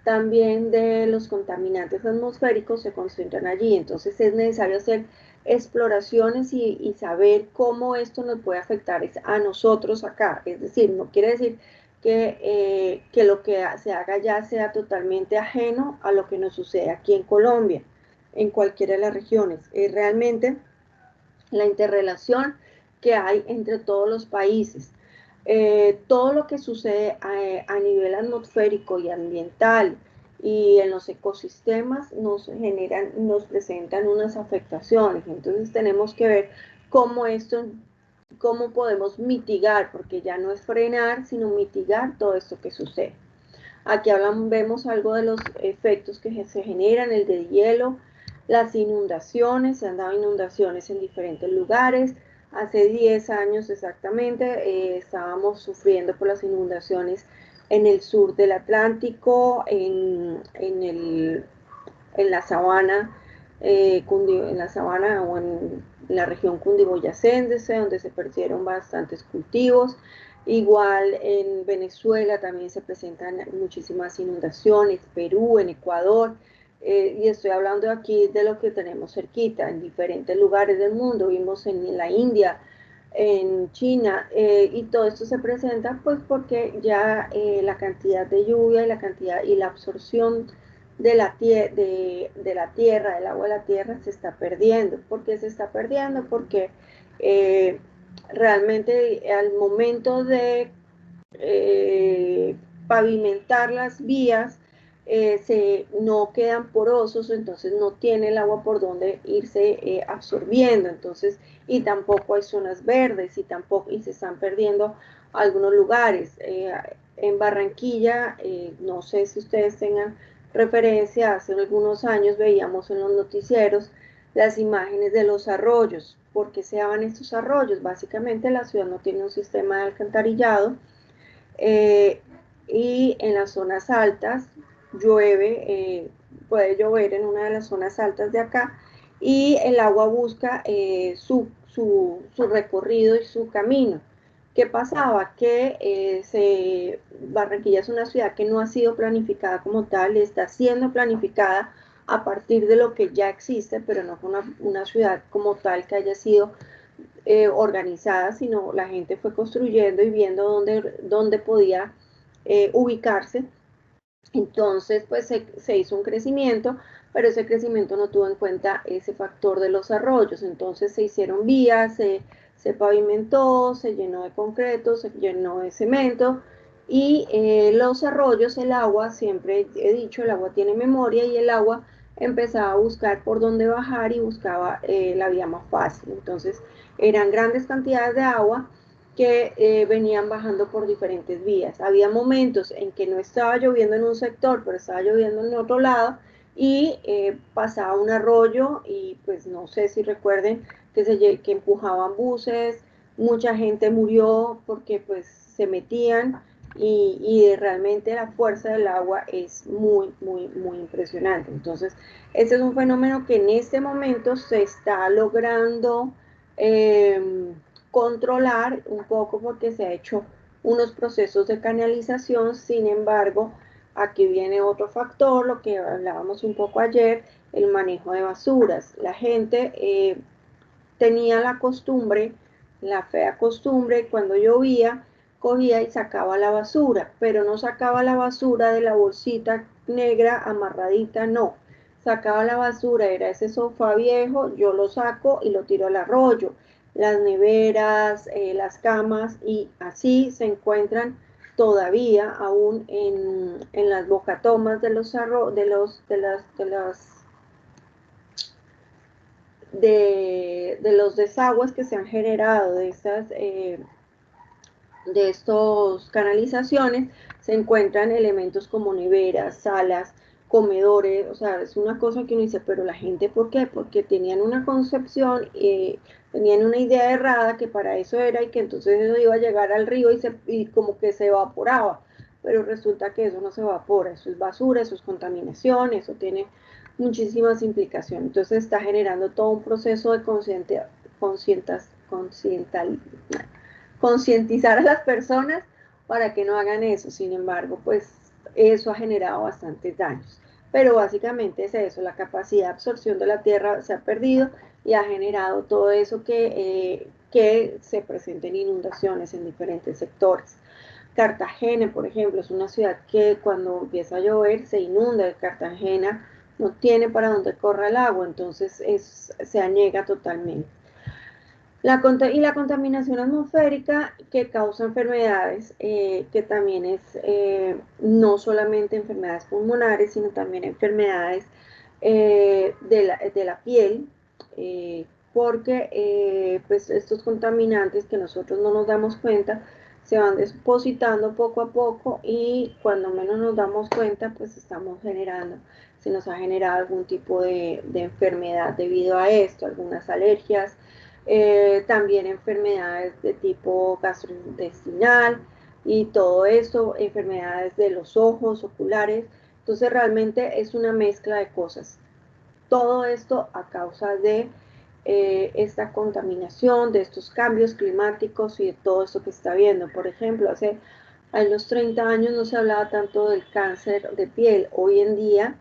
también de los contaminantes atmosféricos se concentran allí. Entonces es necesario hacer exploraciones y saber cómo esto nos puede afectar a nosotros acá. Es decir, no quiere decir que lo que se haga allá sea totalmente ajeno a lo que nos sucede aquí en Colombia, en cualquiera de las regiones. Es realmente la interrelación que hay entre todos los países. Todo lo que sucede a nivel atmosférico y ambiental y en los ecosistemas nos presentan unas afectaciones. Entonces tenemos que ver cómo podemos mitigar, porque ya no es frenar, sino mitigar todo esto que sucede. Aquí vemos algo de los efectos que se generan, el de hielo, las inundaciones, se han dado inundaciones en diferentes lugares. Hace 10 años exactamente estábamos sufriendo por las inundaciones en el sur del Atlántico, en la sabana, en la sabana o en la región cundiboyacense, donde se perdieron bastantes cultivos. Igual en Venezuela también se presentan muchísimas inundaciones, Perú, en Ecuador, y estoy hablando aquí de lo que tenemos cerquita, en diferentes lugares del mundo, vimos en la India, en China, y todo esto se presenta pues porque ya la cantidad de lluvia y la cantidad y la absorción de la tierra, del agua de la tierra se está perdiendo. ¿Por qué se está perdiendo? Porque realmente al momento de pavimentar las vías, no quedan porosos, entonces no tiene el agua por donde irse absorbiendo, entonces, y tampoco hay zonas verdes, y se están perdiendo algunos lugares. En Barranquilla, no sé si ustedes tengan referencia, hace algunos años veíamos en los noticieros las imágenes de los arroyos. ¿Por qué se daban estos arroyos? Básicamente la ciudad no tiene un sistema de alcantarillado, y en las zonas altas puede llover en una de las zonas altas de acá, y el agua busca su recorrido y su camino. ¿Qué pasaba? Que Barranquilla es una ciudad que no ha sido planificada como tal, está siendo planificada a partir de lo que ya existe, pero no es una ciudad como tal que haya sido organizada, sino la gente fue construyendo y viendo dónde podía ubicarse. Entonces, pues se hizo un crecimiento, pero ese crecimiento no tuvo en cuenta ese factor de los arroyos. Entonces se hicieron vías, se pavimentó, se llenó de concreto, se llenó de cemento, y los arroyos, el agua, siempre he dicho, el agua tiene memoria, y el agua empezaba a buscar por dónde bajar y buscaba la vía más fácil. Entonces eran grandes cantidades de agua que venían bajando por diferentes vías. Había momentos en que no estaba lloviendo en un sector, pero estaba lloviendo en otro lado, y pasaba un arroyo, y pues no sé si recuerden que empujaban buses, mucha gente murió porque pues se metían, y realmente la fuerza del agua es muy, muy, muy impresionante. Entonces, este es un fenómeno que en este momento se está logrando controlar un poco, porque se ha hecho unos procesos de canalización. Sin embargo, aquí viene otro factor, lo que hablábamos un poco ayer, el manejo de basuras. La gente tenía la costumbre, la fea costumbre, cuando llovía, cogía y sacaba la basura, pero no sacaba la basura de la bolsita negra amarradita, no. Sacaba la basura, era ese sofá viejo, yo lo saco y lo tiro al arroyo. Las neveras, las camas, y así se encuentran todavía aún en las bocatomas de los de los desagües que se han generado, de de estos canalizaciones se encuentran elementos como neveras, salas, comedores, o sea, es una cosa que uno dice, pero la gente, ¿por qué? Porque tenían una concepción, tenían una idea errada que para eso era y que entonces eso iba a llegar al río y como que se evaporaba, pero resulta que eso no se evapora, eso es basura, eso es contaminación, eso tiene muchísimas implicaciones, entonces está generando todo un proceso de concientizar a las personas para que no hagan eso. Sin embargo, pues eso ha generado bastantes daños. Pero básicamente es eso, la capacidad de absorción de la tierra se ha perdido y ha generado todo eso que se presenten inundaciones en diferentes sectores. Cartagena, por ejemplo, es una ciudad que cuando empieza a llover se inunda. Cartagena no tiene para dónde corra el agua, entonces se anega totalmente. Y la contaminación atmosférica que causa enfermedades, que también es no solamente enfermedades pulmonares, sino también enfermedades de la piel, porque pues estos contaminantes que nosotros no nos damos cuenta se van depositando poco a poco y cuando menos nos damos cuenta pues estamos generando, se nos ha generado algún tipo de enfermedad debido a esto, algunas alergias, también enfermedades de tipo gastrointestinal y todo eso, enfermedades de los ojos, oculares. Entonces realmente es una mezcla de cosas. Todo esto a causa de esta contaminación, de estos cambios climáticos y de todo esto que está viendo. Por ejemplo, hace a los 30 años no se hablaba tanto del cáncer de piel. Hoy en día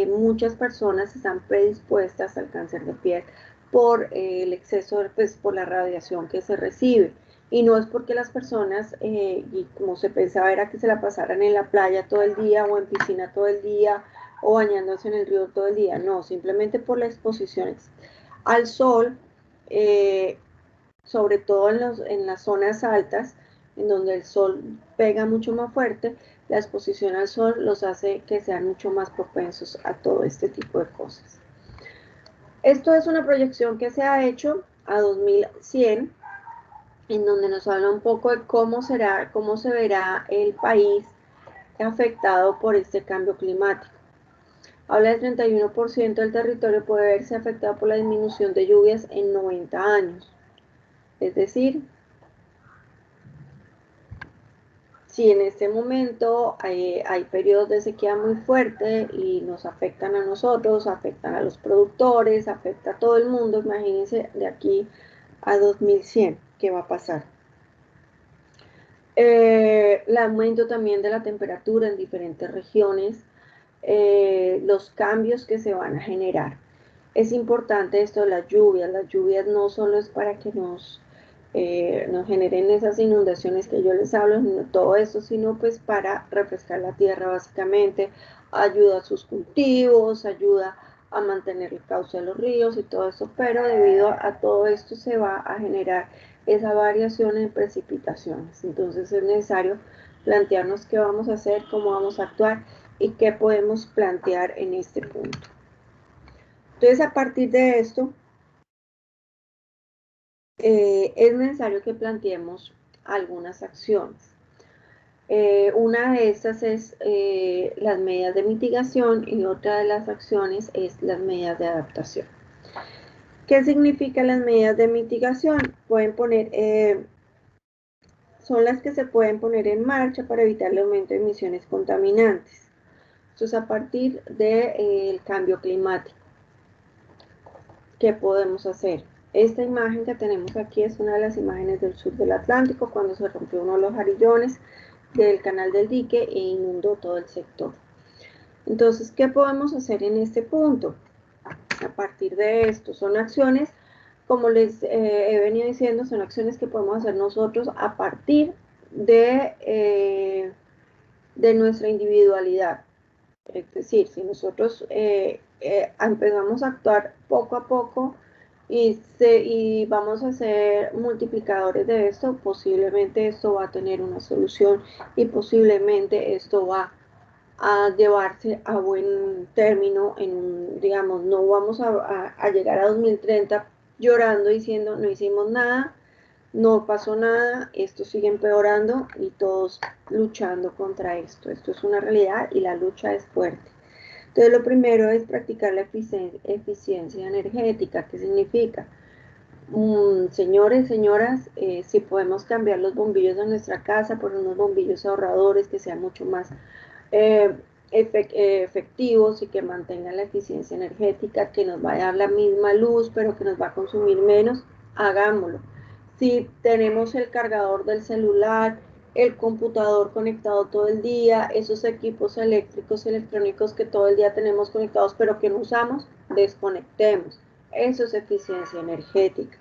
muchas personas están predispuestas al cáncer de piel por el exceso, pues por la radiación que se recibe. Y no es porque las personas, y como se pensaba, era que se la pasaran en la playa todo el día o en piscina todo el día o bañándose en el río todo el día. No, simplemente por la exposición al sol, sobre todo en las zonas altas, en donde el sol pega mucho más fuerte, la exposición al sol los hace que sean mucho más propensos a todo este tipo de cosas. Esto es una proyección que se ha hecho a 2100, en donde nos habla un poco de cómo se verá el país afectado por este cambio climático. Habla del 31% del territorio puede verse afectado por la disminución de lluvias en 90 años. Es decir, si en este momento hay periodos de sequía muy fuerte y nos afectan a nosotros, afectan a los productores, afecta a todo el mundo, imagínense de aquí a 2100, ¿qué va a pasar? El aumento también de la temperatura en diferentes regiones, los cambios que se van a generar. Es importante esto de las lluvias no solo es para que nos generen esas inundaciones que yo les hablo, todo eso, sino pues para refrescar la tierra básicamente, ayuda a sus cultivos, ayuda a mantener el cauce de los ríos y todo eso, pero debido a todo esto se va a generar esa variación en precipitaciones. Entonces es necesario plantearnos qué vamos a hacer, cómo vamos a actuar y qué podemos plantear en este punto. Entonces a partir de esto, es necesario que planteemos algunas acciones. Una de estas es las medidas de mitigación y otra de las acciones es las medidas de adaptación. ¿Qué significan las medidas de mitigación? Son las que se pueden poner en marcha para evitar el aumento de emisiones contaminantes. Esto es a partir del cambio climático. ¿Qué podemos hacer? Esta imagen que tenemos aquí es una de las imágenes del sur del Atlántico, cuando se rompió uno de los arillones del canal del dique e inundó todo el sector. Entonces, ¿qué podemos hacer en este punto? A partir de esto, son acciones, como les he venido diciendo, son acciones que podemos hacer nosotros a partir de nuestra individualidad. Es decir, si nosotros empezamos a actuar poco a poco y vamos a ser multiplicadores de esto, posiblemente esto va a tener una solución y posiblemente esto va a llevarse a buen término, digamos, no vamos a llegar a 2030 llorando diciendo no hicimos nada, no pasó nada, esto sigue empeorando y todos luchando contra esto. Esto es una realidad y la lucha es fuerte. Entonces, lo primero es practicar la eficiencia energética. ¿Qué significa? Señores, señoras, si podemos cambiar los bombillos de nuestra casa por unos bombillos ahorradores que sean mucho más eh, efectivos y que mantengan la eficiencia energética, que nos va a dar la misma luz, pero que nos va a consumir menos, hagámoslo. Si tenemos el cargador del celular, el computador conectado todo el día, esos equipos eléctricos, electrónicos que todo el día tenemos conectados, pero que no usamos, desconectemos. Eso es eficiencia energética.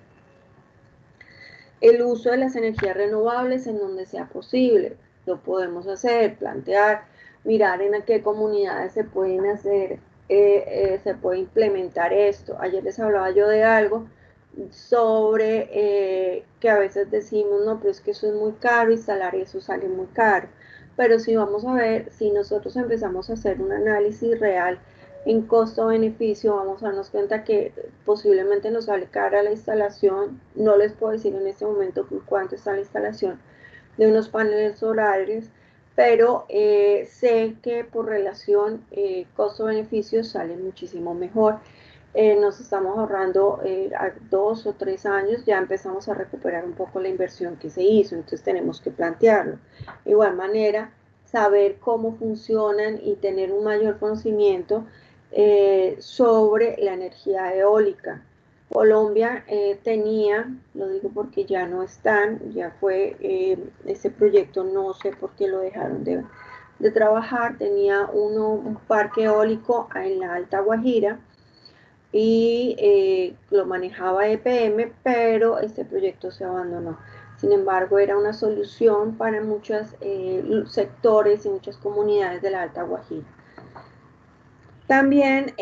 El uso de las energías renovables en donde sea posible, lo podemos hacer, plantear, mirar en qué comunidades se pueden hacer, se puede implementar esto. Ayer les hablaba yo de algo sobre que a veces decimos, no, pero es que eso es muy caro, instalar eso sale muy caro. Pero si vamos a ver, si nosotros empezamos a hacer un análisis real en costo-beneficio, vamos a darnos cuenta que posiblemente nos sale cara la instalación. No les puedo decir en este momento cuánto está la instalación de unos paneles solares, pero sé que por relación costo-beneficio sale muchísimo mejor. Nos estamos ahorrando a 2 o 3 años, ya empezamos a recuperar un poco la inversión que se hizo, entonces tenemos que plantearlo. De igual manera, saber cómo funcionan y tener un mayor conocimiento sobre la energía eólica. Colombia tenía, lo digo porque ya no están, ya fue, ese proyecto no sé por qué lo dejaron de trabajar, tenía un parque eólico en la Alta Guajira y lo manejaba EPM, pero este proyecto se abandonó. Sin embargo, era una solución para muchos sectores y muchas comunidades de la Alta Guajira. También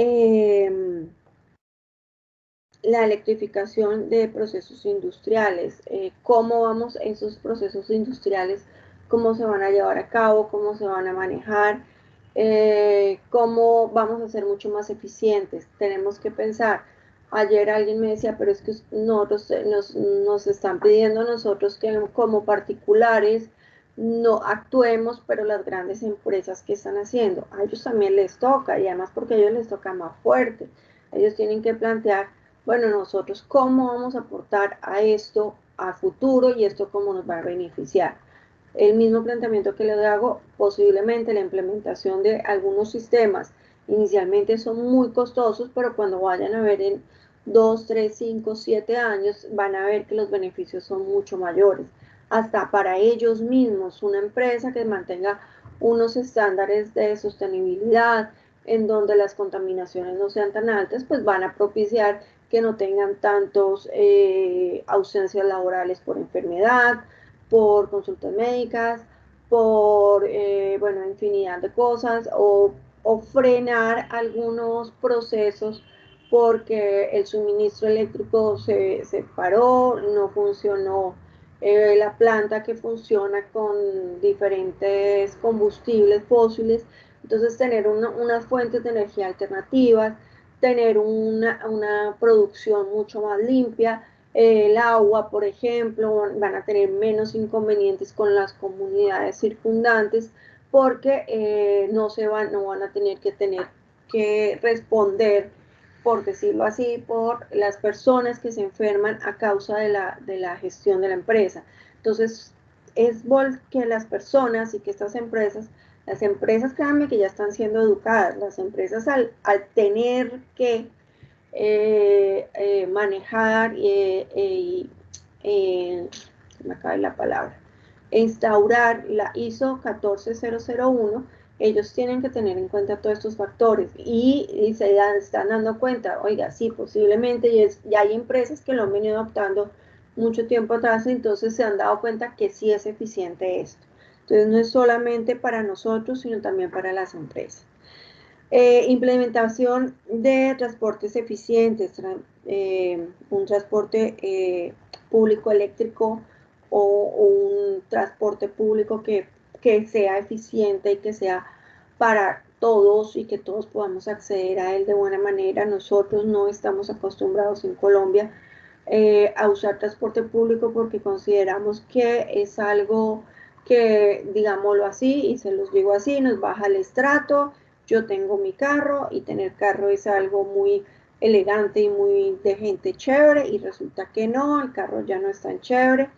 la electrificación de procesos industriales, cómo vamos esos procesos industriales, cómo se van a llevar a cabo, cómo se van a manejar, cómo vamos a ser mucho más eficientes. Tenemos que pensar, ayer alguien me decía, pero es que nosotros, nos están pidiendo a nosotros que como particulares no actuemos, pero las grandes empresas que están haciendo, a ellos también les toca, y además porque a ellos les toca más fuerte. Ellos tienen que plantear, bueno, nosotros cómo vamos a aportar a esto a futuro y esto cómo nos va a beneficiar. El mismo planteamiento que les hago, posiblemente la implementación de algunos sistemas inicialmente son muy costosos, pero cuando vayan a ver en 2, 3, 5, 7 años, van a ver que los beneficios son mucho mayores. Hasta para ellos mismos, una empresa que mantenga unos estándares de sostenibilidad, en donde las contaminaciones no sean tan altas, pues van a propiciar que no tengan tantos ausencias laborales por enfermedad, por consultas médicas, por, bueno, infinidad de cosas, o frenar algunos procesos porque el suministro eléctrico se paró, no funcionó la planta que funciona con diferentes combustibles fósiles. Entonces, tener unas fuentes de energía alternativas, tener una producción mucho más limpia, el agua, por ejemplo, van a tener menos inconvenientes con las comunidades circundantes porque no van a tener que responder, por decirlo así, por las personas que se enferman a causa de la gestión de la empresa. Entonces, es que las personas y que estas empresas, las empresas, créanme que ya están siendo educadas, las empresas al tener que manejar me acaba la palabra, instaurar la ISO 14001, ellos tienen que tener en cuenta todos estos factores y se están dando cuenta, oiga, sí, posiblemente ya hay empresas que lo han venido adoptando mucho tiempo atrás, entonces se han dado cuenta que sí es eficiente esto. Entonces no es solamente para nosotros, sino también para las empresas. Implementación de transportes eficientes, un transporte público eléctrico o un transporte público que sea eficiente y que sea para todos y que todos podamos acceder a él de buena manera. Nosotros no estamos acostumbrados en Colombia a usar transporte público porque consideramos que es algo que, digámoslo así, y se los digo así, nos baja el estrato. Yo tengo mi carro y tener carro es algo muy elegante y muy de gente chévere, y resulta que no, el carro ya no es tan chévere.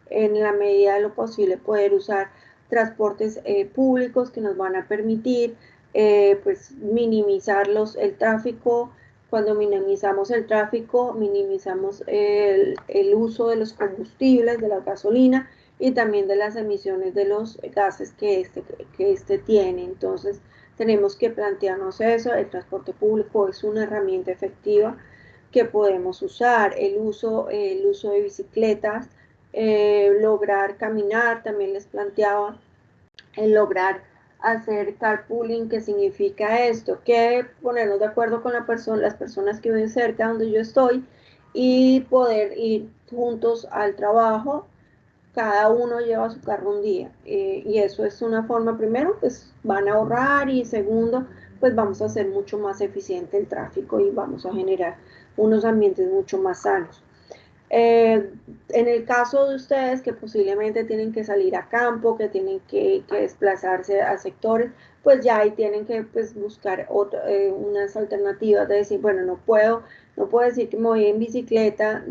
En la medida de lo posible poder usar transportes públicos que nos van a permitir pues minimizar el tráfico. Cuando minimizamos el tráfico, minimizamos el uso de los combustibles, de la gasolina y también de las emisiones de los gases que este tiene. Entonces, tenemos que plantearnos eso. El transporte público es una herramienta efectiva que podemos usar. El uso de bicicletas, lograr caminar, también les planteaba, el lograr hacer carpooling, que significa esto, que ponernos de acuerdo con las personas que viven cerca donde yo estoy y poder ir juntos al trabajo. Cada uno lleva su carro un día, y eso es una forma, primero, pues van a ahorrar, y segundo, pues vamos a hacer mucho más eficiente el tráfico y vamos a generar unos ambientes mucho más sanos. En el caso de ustedes que posiblemente tienen que salir a campo, que tienen que desplazarse a sectores, pues ya ahí tienen que pues, buscar unas alternativas de decir, bueno, no puedo decir que me voy en bicicleta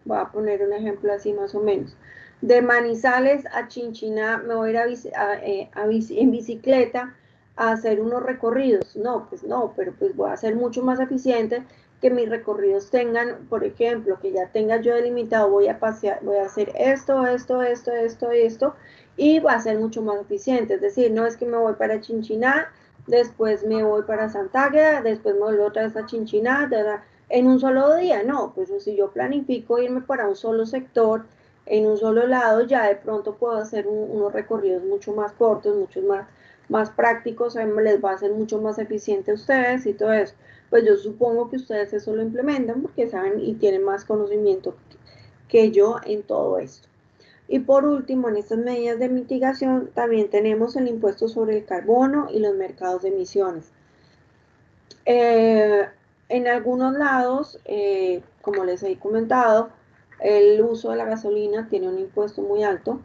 voy a poner un ejemplo así más o menos, de Manizales a Chinchiná, me voy a ir en bicicleta a hacer unos recorridos. No, pues no, pero pues voy a ser mucho más eficiente, que mis recorridos tengan, por ejemplo, que ya tenga yo delimitado, voy a hacer esto, y va a ser mucho más eficiente. Es decir, no es que me voy para Chinchiná, después me voy para Santagua, después me vuelvo otra vez a Chinchiná, en un solo día. No, pues si yo planifico irme para un solo sector, en un solo lado, ya de pronto puedo hacer unos recorridos mucho más cortos, mucho más prácticos, les va a ser mucho más eficiente a ustedes y todo eso. Pues yo supongo que ustedes eso lo implementan porque saben y tienen más conocimiento que yo en todo esto. Y por último, en estas medidas de mitigación también tenemos el impuesto sobre el carbono y los mercados de emisiones. En algunos lados, como les he comentado, el uso de la gasolina tiene un impuesto muy alto.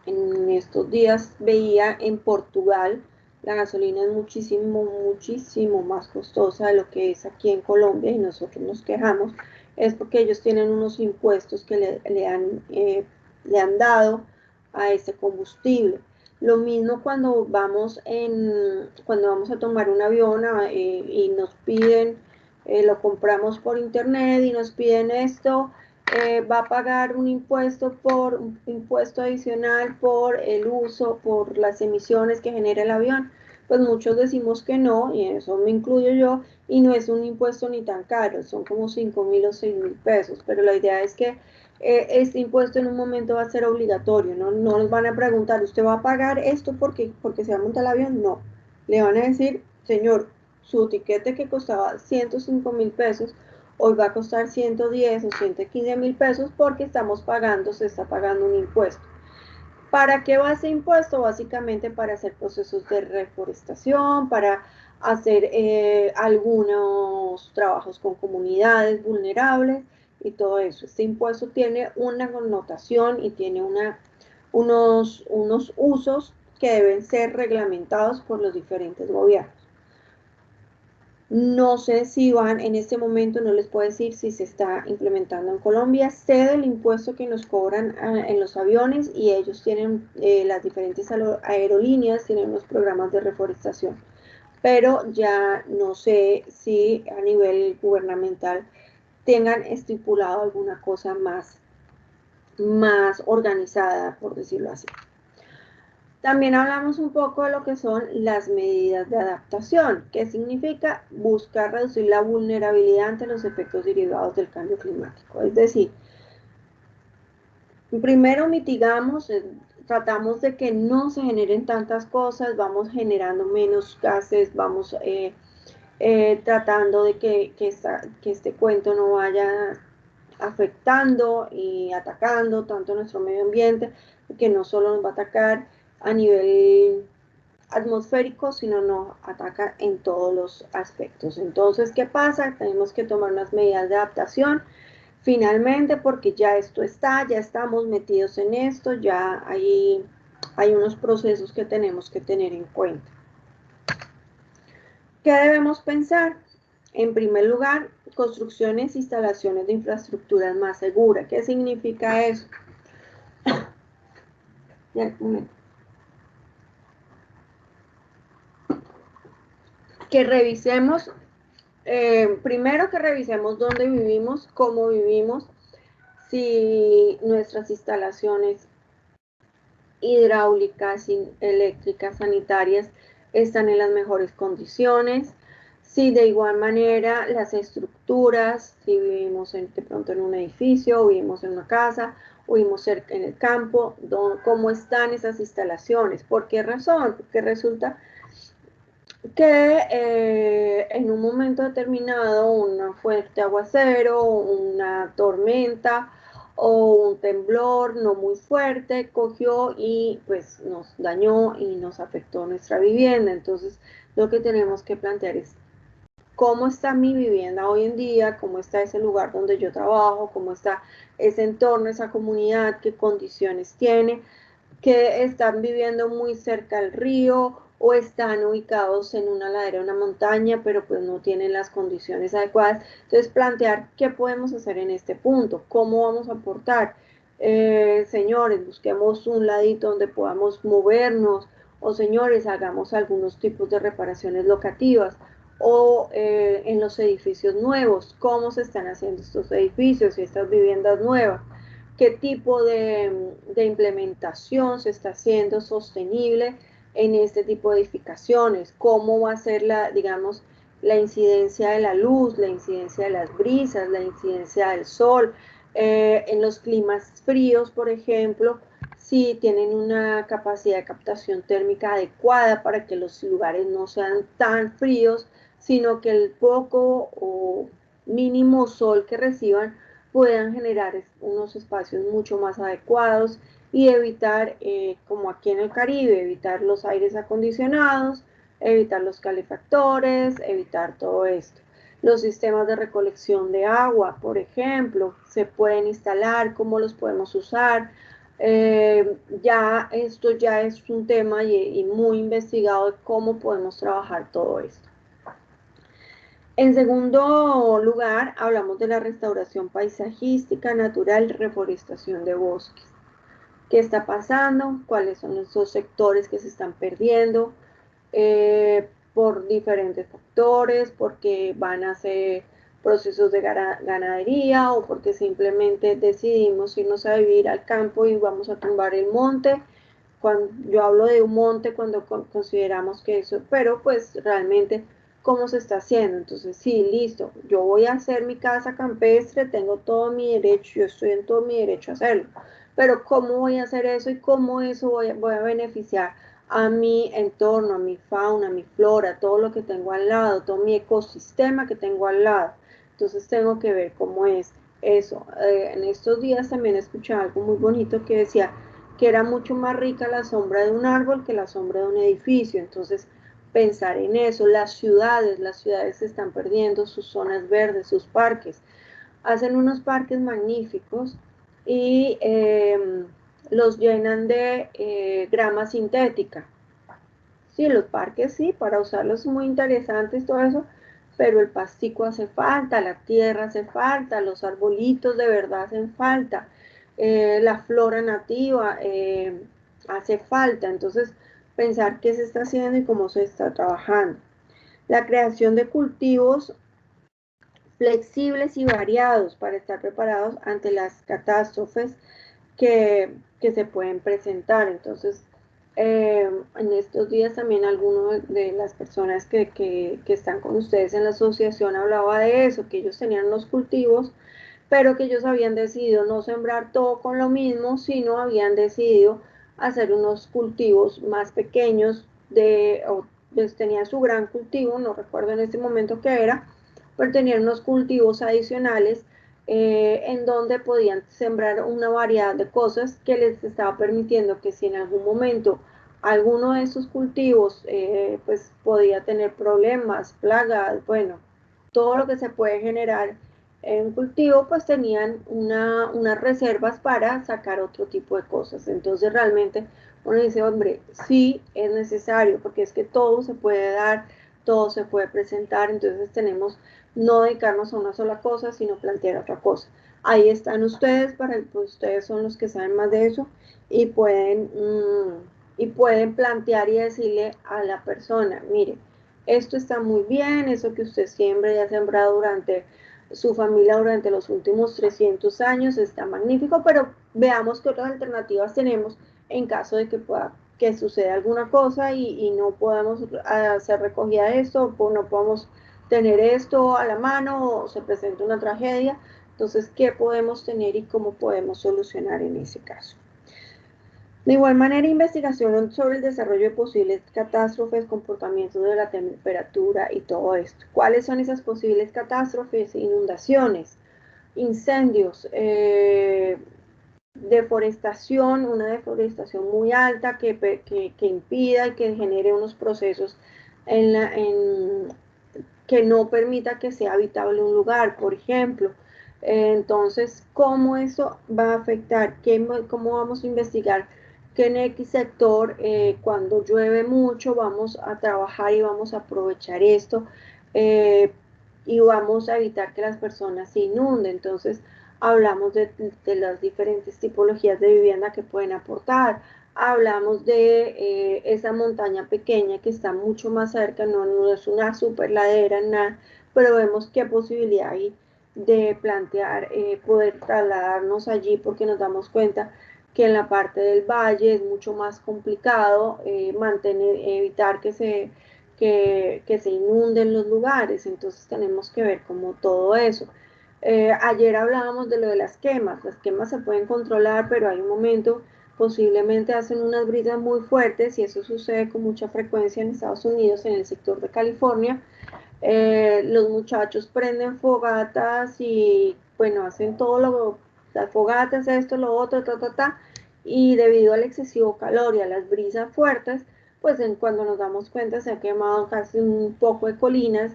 En estos días veía en Portugal, la gasolina es muchísimo más costosa de lo que es aquí en Colombia, y nosotros nos quejamos. Es porque ellos tienen unos impuestos que le han dado a este combustible. Lo mismo cuando vamos a tomar un avión y nos piden, lo compramos por internet y nos piden esto. Va a pagar un impuesto adicional por el uso, por las emisiones que genera el avión. Pues muchos decimos que no, y en eso me incluyo yo, y no es un impuesto ni tan caro, son como 5.000 o 6.000 pesos, pero la idea es que este impuesto en un momento va a ser obligatorio, no nos van a preguntar, ¿usted va a pagar esto porque se va a montar el avión? No, le van a decir, señor, su tiquete que costaba 105.000 pesos, hoy va a costar 110 o 115.000 pesos porque se está pagando un impuesto. ¿Para qué va ese impuesto? Básicamente para hacer procesos de reforestación, para hacer algunos trabajos con comunidades vulnerables y todo eso. Este impuesto tiene una connotación y tiene unos usos que deben ser reglamentados por los diferentes gobiernos. No sé si van en este momento, no les puedo decir si se está implementando en Colombia. Sé del impuesto que nos cobran en los aviones, y ellos tienen, las diferentes aerolíneas tienen unos programas de reforestación, pero ya no sé si a nivel gubernamental tengan estipulado alguna cosa más organizada, por decirlo así. También hablamos un poco de lo que son las medidas de adaptación, que significa buscar reducir la vulnerabilidad ante los efectos derivados del cambio climático. Es decir, primero mitigamos, tratamos de que no se generen tantas cosas, vamos generando menos gases, vamos tratando de que este cuento no vaya afectando y atacando tanto nuestro medio ambiente, que no solo nos va a atacar a nivel atmosférico, sino nos ataca en todos los aspectos. Entonces, ¿qué pasa? Tenemos que tomar unas medidas de adaptación, finalmente, porque ya esto está, ya estamos metidos en esto, ya hay unos procesos que tenemos que tener en cuenta. ¿Qué debemos pensar? En primer lugar, construcciones e instalaciones de infraestructuras más seguras. ¿Qué significa eso? Que revisemos, primero que revisemos dónde vivimos, cómo vivimos, si nuestras instalaciones hidráulicas, eléctricas, sanitarias están en las mejores condiciones, si de igual manera las estructuras, si vivimos de pronto en un edificio, o vivimos en una casa, o vivimos cerca en el campo, cómo están esas instalaciones. ¿Por qué razón? Porque resulta que en un momento determinado, un fuerte aguacero, una tormenta o un temblor no muy fuerte cogió y pues nos dañó y nos afectó nuestra vivienda. Entonces, lo que tenemos que plantear es cómo está mi vivienda hoy en día, cómo está ese lugar donde yo trabajo, cómo está ese entorno, esa comunidad, qué condiciones tiene, que están viviendo muy cerca al río o están ubicados en una ladera, una montaña, pero pues no tienen las condiciones adecuadas. Entonces, plantear qué podemos hacer en este punto, cómo vamos a aportar. Señores, busquemos un ladito donde podamos movernos, o señores, hagamos algunos tipos de reparaciones locativas, o en los edificios nuevos, cómo se están haciendo estos edificios y estas viviendas nuevas, qué tipo de implementación se está haciendo sostenible en este tipo de edificaciones, cómo va a ser digamos, la incidencia de la luz, la incidencia de las brisas, la incidencia del sol, en los climas fríos, por ejemplo, si tienen una capacidad de captación térmica adecuada para que los lugares no sean tan fríos, sino que el poco o mínimo sol que reciban puedan generar unos espacios mucho más adecuados y evitar, como aquí en el Caribe, evitar los aires acondicionados, evitar los calefactores, evitar todo esto. Los sistemas de recolección de agua, por ejemplo, se pueden instalar, cómo los podemos usar. Esto ya es un tema y muy investigado de cómo podemos trabajar todo esto. En segundo lugar, hablamos de la restauración paisajística, natural, reforestación de bosques. ¿Qué está pasando? ¿Cuáles son esos sectores que se están perdiendo? Por diferentes factores, porque van a ser procesos de ganadería o porque simplemente decidimos irnos a vivir al campo y vamos a tumbar el monte. Cuando yo hablo de un monte, cuando consideramos que eso, pero pues realmente cómo se está haciendo. Entonces, sí, listo, yo voy a hacer mi casa campestre, tengo todo mi derecho, yo estoy en todo mi derecho a hacerlo, pero ¿cómo voy a hacer eso y cómo eso voy a beneficiar a mi entorno, a mi fauna, a mi flora, todo lo que tengo al lado, todo mi ecosistema que tengo al lado? Entonces tengo que ver cómo es eso. En estos días también escuché algo muy bonito que decía que era mucho más rica la sombra de un árbol que la sombra de un edificio. Entonces, pensar en eso. Las ciudades se están perdiendo sus zonas verdes, sus parques. Hacen unos parques magníficos y los llenan de grama sintética. Sí, los parques sí, para usarlos muy interesantes, todo eso, pero el pastico hace falta, la tierra hace falta, los arbolitos de verdad hacen falta, la flora nativa hace falta. Entonces, pensar qué se está haciendo y cómo se está trabajando. La creación de cultivos flexibles y variados para estar preparados ante las catástrofes que se pueden presentar. Entonces, en estos días también algunas de las personas que están con ustedes en la asociación hablaba de eso, que ellos tenían los cultivos, pero que ellos habían decidido no sembrar todo con lo mismo, sino habían decidido hacer unos cultivos más pequeños, pues tenían su gran cultivo, no recuerdo en este momento qué era, pero tenían unos cultivos adicionales en donde podían sembrar una variedad de cosas que les estaba permitiendo que si en algún momento alguno de esos cultivos pues podía tener problemas, plagas, bueno, todo lo que se puede generar en un cultivo, pues tenían unas reservas para sacar otro tipo de cosas. Entonces realmente uno dice, hombre, sí es necesario, porque es que todo se puede dar, todo se puede presentar, entonces tenemos no dedicarnos a una sola cosa, sino plantear otra cosa. Ahí están ustedes, pues ustedes son los que saben más de eso y pueden plantear y decirle a la persona, mire, esto está muy bien, eso que usted siembra y ha sembrado durante su familia durante los últimos 300 años está magnífico, pero veamos qué otras alternativas tenemos en caso de que suceda alguna cosa y no podamos hacer recogida de esto, o no podamos tener esto a la mano o se presenta una tragedia. Entonces, ¿qué podemos tener y cómo podemos solucionar en ese caso? De igual manera, investigación sobre el desarrollo de posibles catástrofes, comportamientos de la temperatura y todo esto. ¿Cuáles son esas posibles catástrofes? Inundaciones, incendios, deforestación, una deforestación muy alta que impida y que genere unos procesos que no permita que sea habitable un lugar, por ejemplo. Entonces, ¿cómo eso va a afectar? ¿Cómo vamos a investigar que en X sector, cuando llueve mucho, vamos a trabajar y vamos a aprovechar esto y vamos a evitar que las personas se inunden? Entonces, hablamos de las diferentes tipologías de vivienda que pueden aportar, hablamos de esa montaña pequeña que está mucho más cerca, no es una super ladera, nada, pero vemos qué posibilidad hay de plantear poder trasladarnos allí, porque nos damos cuenta que en la parte del valle es mucho más complicado evitar que se inunden los lugares. Entonces tenemos que ver como todo eso. Ayer hablábamos de lo de las quemas se pueden controlar, pero hay un momento, posiblemente hacen unas brisas muy fuertes y eso sucede con mucha frecuencia en Estados Unidos, en el sector de California. Los muchachos prenden fogatas y bueno, hacen las fogatas, esto, lo otro, y debido al excesivo calor y a las brisas fuertes, pues cuando nos damos cuenta se ha quemado casi un poco de colinas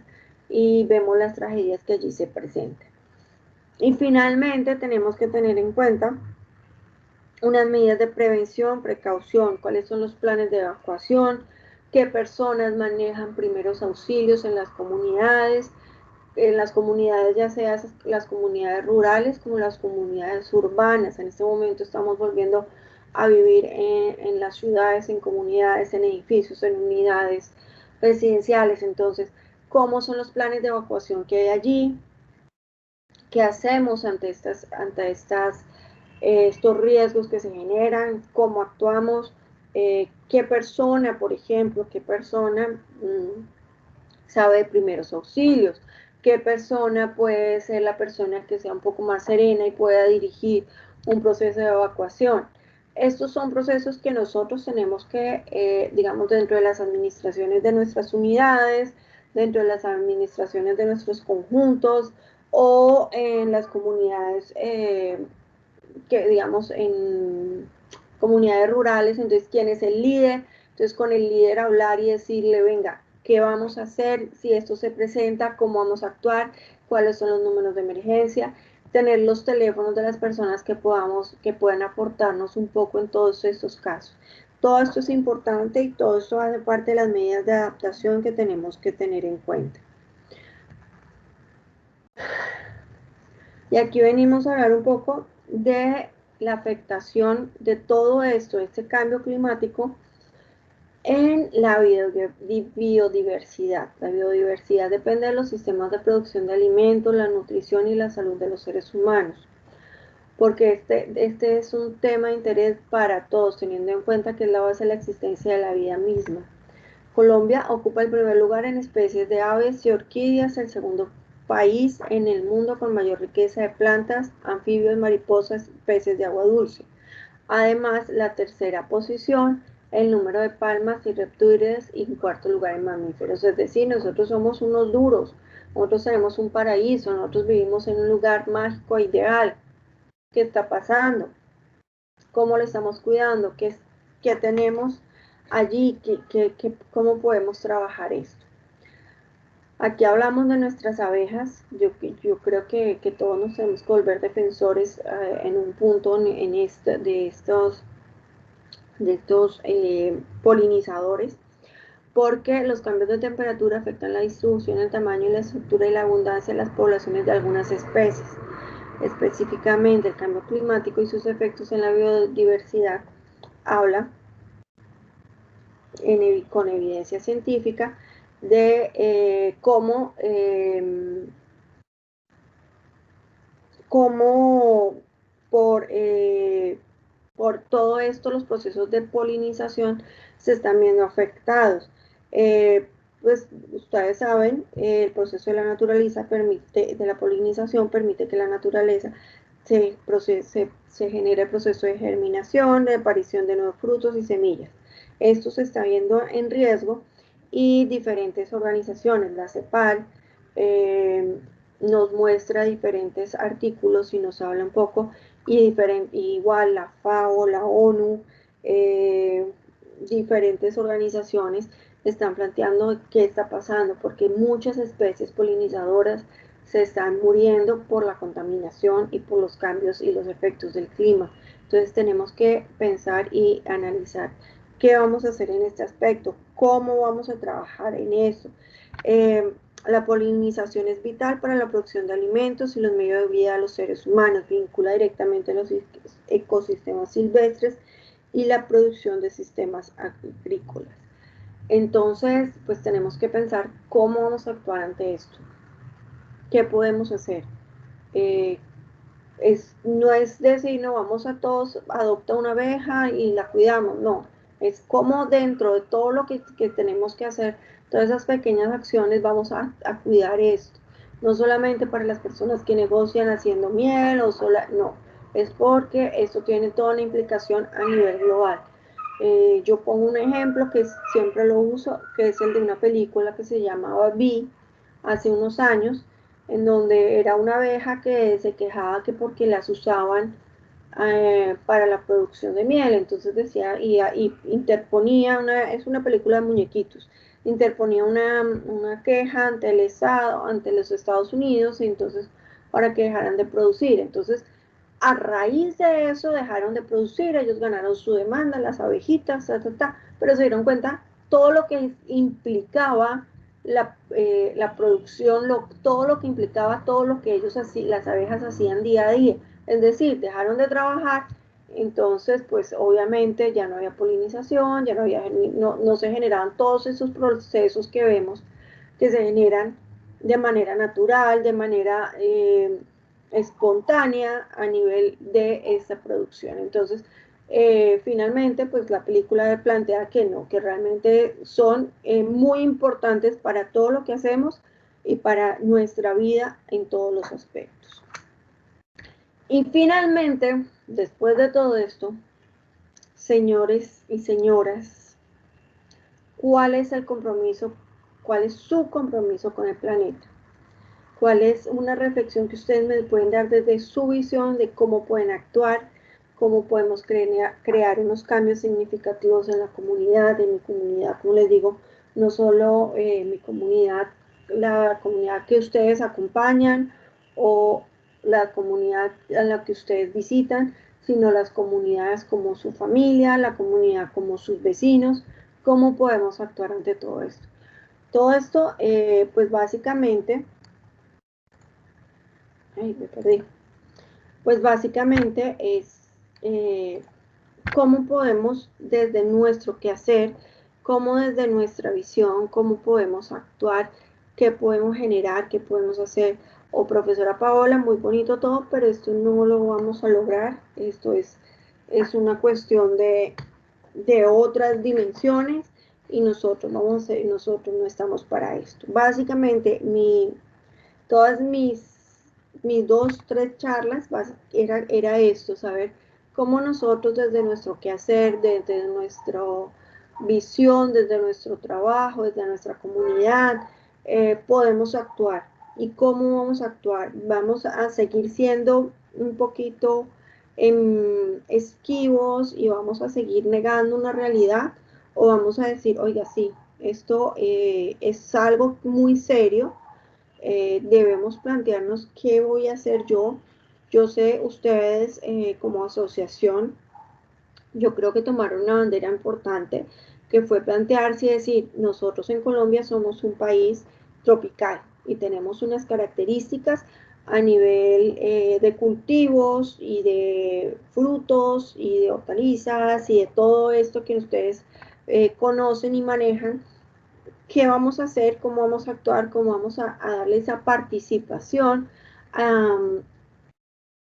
y vemos las tragedias que allí se presentan. Y finalmente tenemos que tener en cuenta unas medidas de prevención, precaución, cuáles son los planes de evacuación, qué personas manejan primeros auxilios en las comunidades, ya sea las comunidades rurales como las comunidades urbanas. En este momento estamos volviendo a vivir en las ciudades, en comunidades, en edificios, en unidades residenciales. Entonces, ¿cómo son los planes de evacuación que hay allí? ¿Qué hacemos ante estos riesgos que se generan? ¿Cómo actuamos? ¿Qué persona, por ejemplo, sabe de primeros auxilios? ¿Qué persona puede ser la persona que sea un poco más serena y pueda dirigir un proceso de evacuación? Estos son procesos que nosotros tenemos que, digamos, dentro de las administraciones de nuestras unidades, dentro de las administraciones de nuestros conjuntos o en las comunidades que digamos en comunidades rurales. Entonces, ¿quién es el líder? Entonces, con el líder hablar y decirle, venga, ¿qué vamos a hacer si esto se presenta? ¿Cómo vamos a actuar? ¿Cuáles son los números de emergencia? Tener los teléfonos de las personas que puedan aportarnos un poco en todos estos casos. Todo esto es importante y todo esto hace parte de las medidas de adaptación que tenemos que tener en cuenta. Y aquí venimos a hablar un poco de la afectación de todo esto, este cambio climático, en la biodiversidad. La biodiversidad depende de los sistemas de producción de alimentos, la nutrición y la salud de los seres humanos, porque este es un tema de interés para todos, teniendo en cuenta que es la base de la existencia de la vida misma. Colombia ocupa el primer lugar en especies de aves y orquídeas, el segundo país en el mundo con mayor riqueza de plantas, anfibios, mariposas y peces de agua dulce. Además, la tercera posición, el número de palmas y reptiles, y en cuarto lugar en mamíferos. Es decir, nosotros somos unos duros, nosotros tenemos un paraíso, nosotros vivimos en un lugar mágico e ideal. ¿Qué está pasando? ¿Cómo lo estamos cuidando? ¿Qué tenemos allí, ¿cómo podemos trabajar esto? Aquí hablamos de nuestras abejas. Yo creo que todos nos tenemos que volver defensores en un punto de estos polinizadores, porque los cambios de temperatura afectan la distribución, el tamaño y la estructura y la abundancia de las poblaciones de algunas especies. Específicamente, el cambio climático y sus efectos en la biodiversidad habla con evidencia científica de cómo por todo esto los procesos de polinización se están viendo afectados. Pues ustedes saben, el proceso de la naturaleza de la polinización permite que la naturaleza se genere el proceso de germinación, de aparición de nuevos frutos y semillas. Esto se está viendo en riesgo y diferentes organizaciones, la CEPAL, nos muestra diferentes artículos y nos habla un poco, y igual la FAO, la ONU, diferentes organizaciones están planteando qué está pasando, porque muchas especies polinizadoras se están muriendo por la contaminación y por los cambios y los efectos del clima. Entonces tenemos que pensar y analizar qué vamos a hacer en este aspecto, cómo vamos a trabajar en eso. La polinización es vital para la producción de alimentos y los medios de vida de los seres humanos, vincula directamente a los ecosistemas silvestres y la producción de sistemas agrícolas. Entonces, pues tenemos que pensar cómo vamos a actuar ante esto. ¿Qué podemos hacer? No es decir, no, vamos a todos, adopta una abeja y la cuidamos, no. Es como dentro de todo lo que tenemos que hacer, todas esas pequeñas acciones, vamos a cuidar esto. No solamente para las personas que negocian haciendo miel o no, es porque esto tiene toda una implicación a nivel global. Yo pongo un ejemplo que siempre lo uso, que es el de una película que se llamaba Bee, hace unos años, en donde era una abeja que se quejaba que porque las usaban para la producción de miel. Entonces decía, y interponía, es una película de muñequitos, interponía una queja ante el Estado, ante los Estados Unidos, entonces para que dejaran de producir. Entonces, a raíz de eso dejaron de producir, ellos ganaron su demanda, las abejitas, pero se dieron cuenta todo lo que implicaba la producción, todo lo que implicaba, todo lo que ellos las abejas hacían día a día. Es decir, dejaron de trabajar, entonces pues obviamente ya no había polinización, ya no se generaban todos esos procesos que vemos que se generan de manera natural, de manera espontánea a nivel de esta producción. Entonces, finalmente, pues la película plantea que no, que realmente son muy importantes para todo lo que hacemos y para nuestra vida en todos los aspectos. Y finalmente, después de todo esto, señores y señoras, ¿cuál es el compromiso? ¿Cuál es su compromiso con el planeta? ¿Cuál es una reflexión que ustedes me pueden dar desde su visión de cómo pueden actuar, cómo podemos crear unos cambios significativos en la comunidad, en mi comunidad, como les digo, no solo mi comunidad, la comunidad que ustedes acompañan o la comunidad a la que ustedes visitan, sino las comunidades como su familia, la comunidad como sus vecinos, cómo podemos actuar ante todo esto. Todo esto, pues básicamente, me perdí. Pues básicamente es cómo podemos desde nuestro quehacer, cómo desde nuestra visión, cómo podemos actuar, qué podemos generar, qué podemos hacer. O profesora Paola, muy bonito todo, pero esto no lo vamos a lograr. Esto es una cuestión de otras dimensiones y nosotros no estamos para esto. Básicamente, todas mis 2-3 charlas era esto, saber cómo nosotros desde nuestro quehacer, desde nuestra visión, desde nuestro trabajo, desde nuestra comunidad, podemos actuar. ¿Y cómo vamos a actuar? Vamos a seguir siendo un poquito esquivos y vamos a seguir negando una realidad, o vamos a decir, oiga, sí, esto es algo muy serio, debemos plantearnos qué voy a hacer yo. Yo sé, ustedes como asociación, yo creo que tomaron una bandera importante que fue plantearse y decir, nosotros en Colombia somos un país tropical y tenemos unas características a nivel de cultivos y de frutos y de hortalizas y de todo esto que ustedes conocen y manejan. ¿Qué vamos a hacer? ¿Cómo vamos a actuar? ¿Cómo vamos a darle esa participación?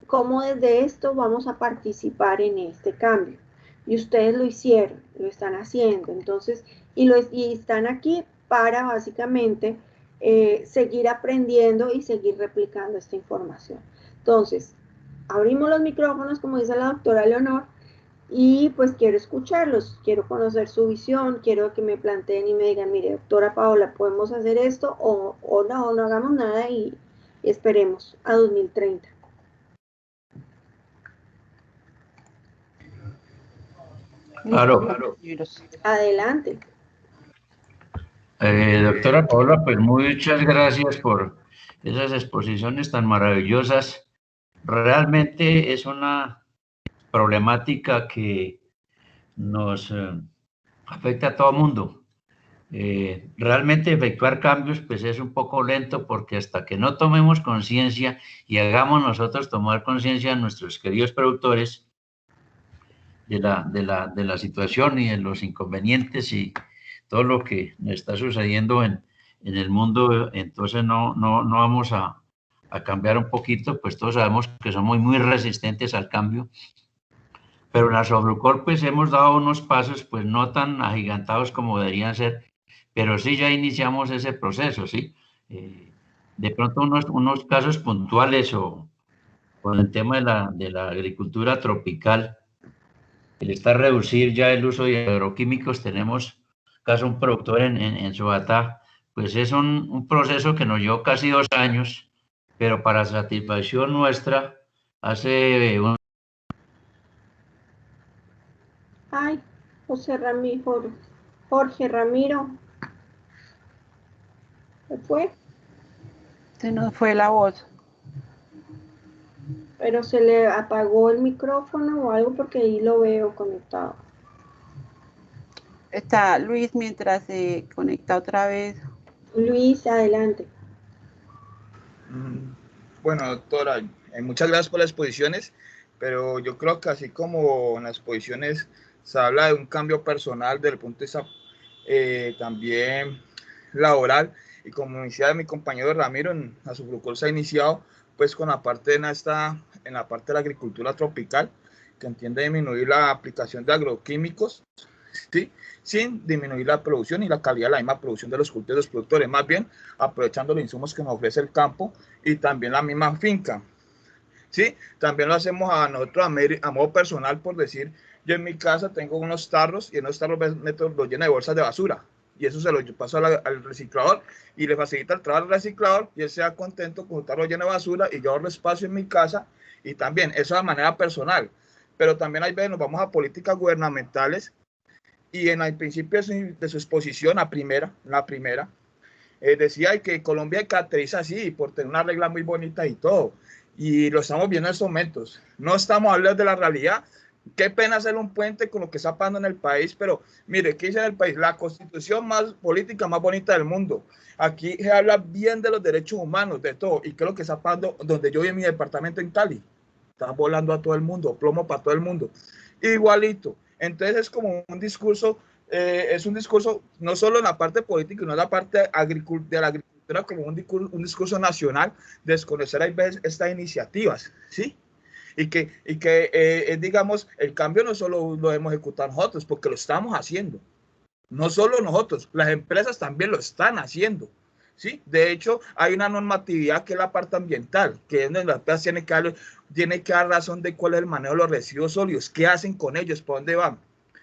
¿Cómo desde esto vamos a participar en este cambio? Y ustedes lo hicieron, lo están haciendo, entonces, y están aquí para básicamente seguir aprendiendo y seguir replicando esta información. Entonces, abrimos los micrófonos, como dice la doctora Leonor, y pues quiero escucharlos, quiero conocer su visión, quiero que me planteen y me digan, mire, doctora Paola, ¿podemos hacer esto o no, no hagamos nada y esperemos a 2030? Claro. Adelante. Doctora Paola, pues muchas gracias por esas exposiciones tan maravillosas. Realmente es una problemática que nos afecta a todo el mundo. Realmente efectuar cambios pues es un poco lento porque hasta que no tomemos conciencia y hagamos nosotros tomar conciencia a nuestros queridos productores de la situación y de los inconvenientes y todo lo que está sucediendo en el mundo, entonces no vamos a cambiar un poquito, pues todos sabemos que somos muy resistentes al cambio, pero en la Asoflucor pues hemos dado unos pasos pues no tan agigantados como deberían ser, pero sí ya iniciamos ese proceso, ¿sí? De pronto unos casos puntuales o con el tema de la agricultura tropical, el está reducir ya el uso de agroquímicos, tenemos caso un productor en Sobatá, pues es un proceso que nos llevó casi 2 años, pero para satisfacción nuestra, hace un... Ay, Jorge Ramiro, ¿se fue? Se nos fue la voz. Pero se le apagó el micrófono o algo porque ahí lo veo conectado. Está Luis mientras se conecta otra vez. Luis, adelante. Bueno, doctora, muchas gracias por las exposiciones, pero yo creo que así como en las exposiciones se habla de un cambio personal desde el punto de vista también laboral, y como decía mi compañero Ramiro, en Asoflucor se ha iniciado pues con la parte en la parte de la agricultura tropical, que entiende disminuir la aplicación de agroquímicos, ¿sí?, sin disminuir la producción y la calidad de la misma producción de los cultivos de los productores, más bien aprovechando los insumos que nos ofrece el campo y también la misma finca, ¿sí? También lo hacemos a nosotros a modo personal, por decir, yo en mi casa tengo unos tarros y en los tarros los lleno de bolsas de basura y eso se lo paso al reciclador y le facilita el trabajo al reciclador y él se da contento con un tarro lleno de basura y yo ahorro espacio en mi casa, y también eso de manera personal. Pero también hay veces nos vamos a políticas gubernamentales y en el principio de su exposición, la primera, decía que Colombia caracteriza así por tener una regla muy bonita y todo, y lo estamos viendo en estos momentos. No estamos hablando de la realidad. Qué pena hacer un puente con lo que está pasando en el país, pero mire, ¿qué dice en el país? La constitución más política, más bonita del mundo. Aquí se habla bien de los derechos humanos, de todo, y qué es lo que está pasando donde yo vivo en mi departamento en Cali. Está volando a todo el mundo, plomo para todo el mundo. Igualito. Entonces es como un discurso, es un discurso no solo en la parte política, sino en la parte de la agricultura, como un discurso nacional, desconocer a veces estas iniciativas, ¿sí? Y que digamos, el cambio no solo lo hemos ejecutado nosotros, porque lo estamos haciendo. No solo nosotros, las empresas también lo están haciendo, ¿sí? De hecho, hay una normatividad que es la parte ambiental, que es donde las empresas tienen que dar razón de cuál es el manejo de los residuos sólidos, qué hacen con ellos, por dónde van,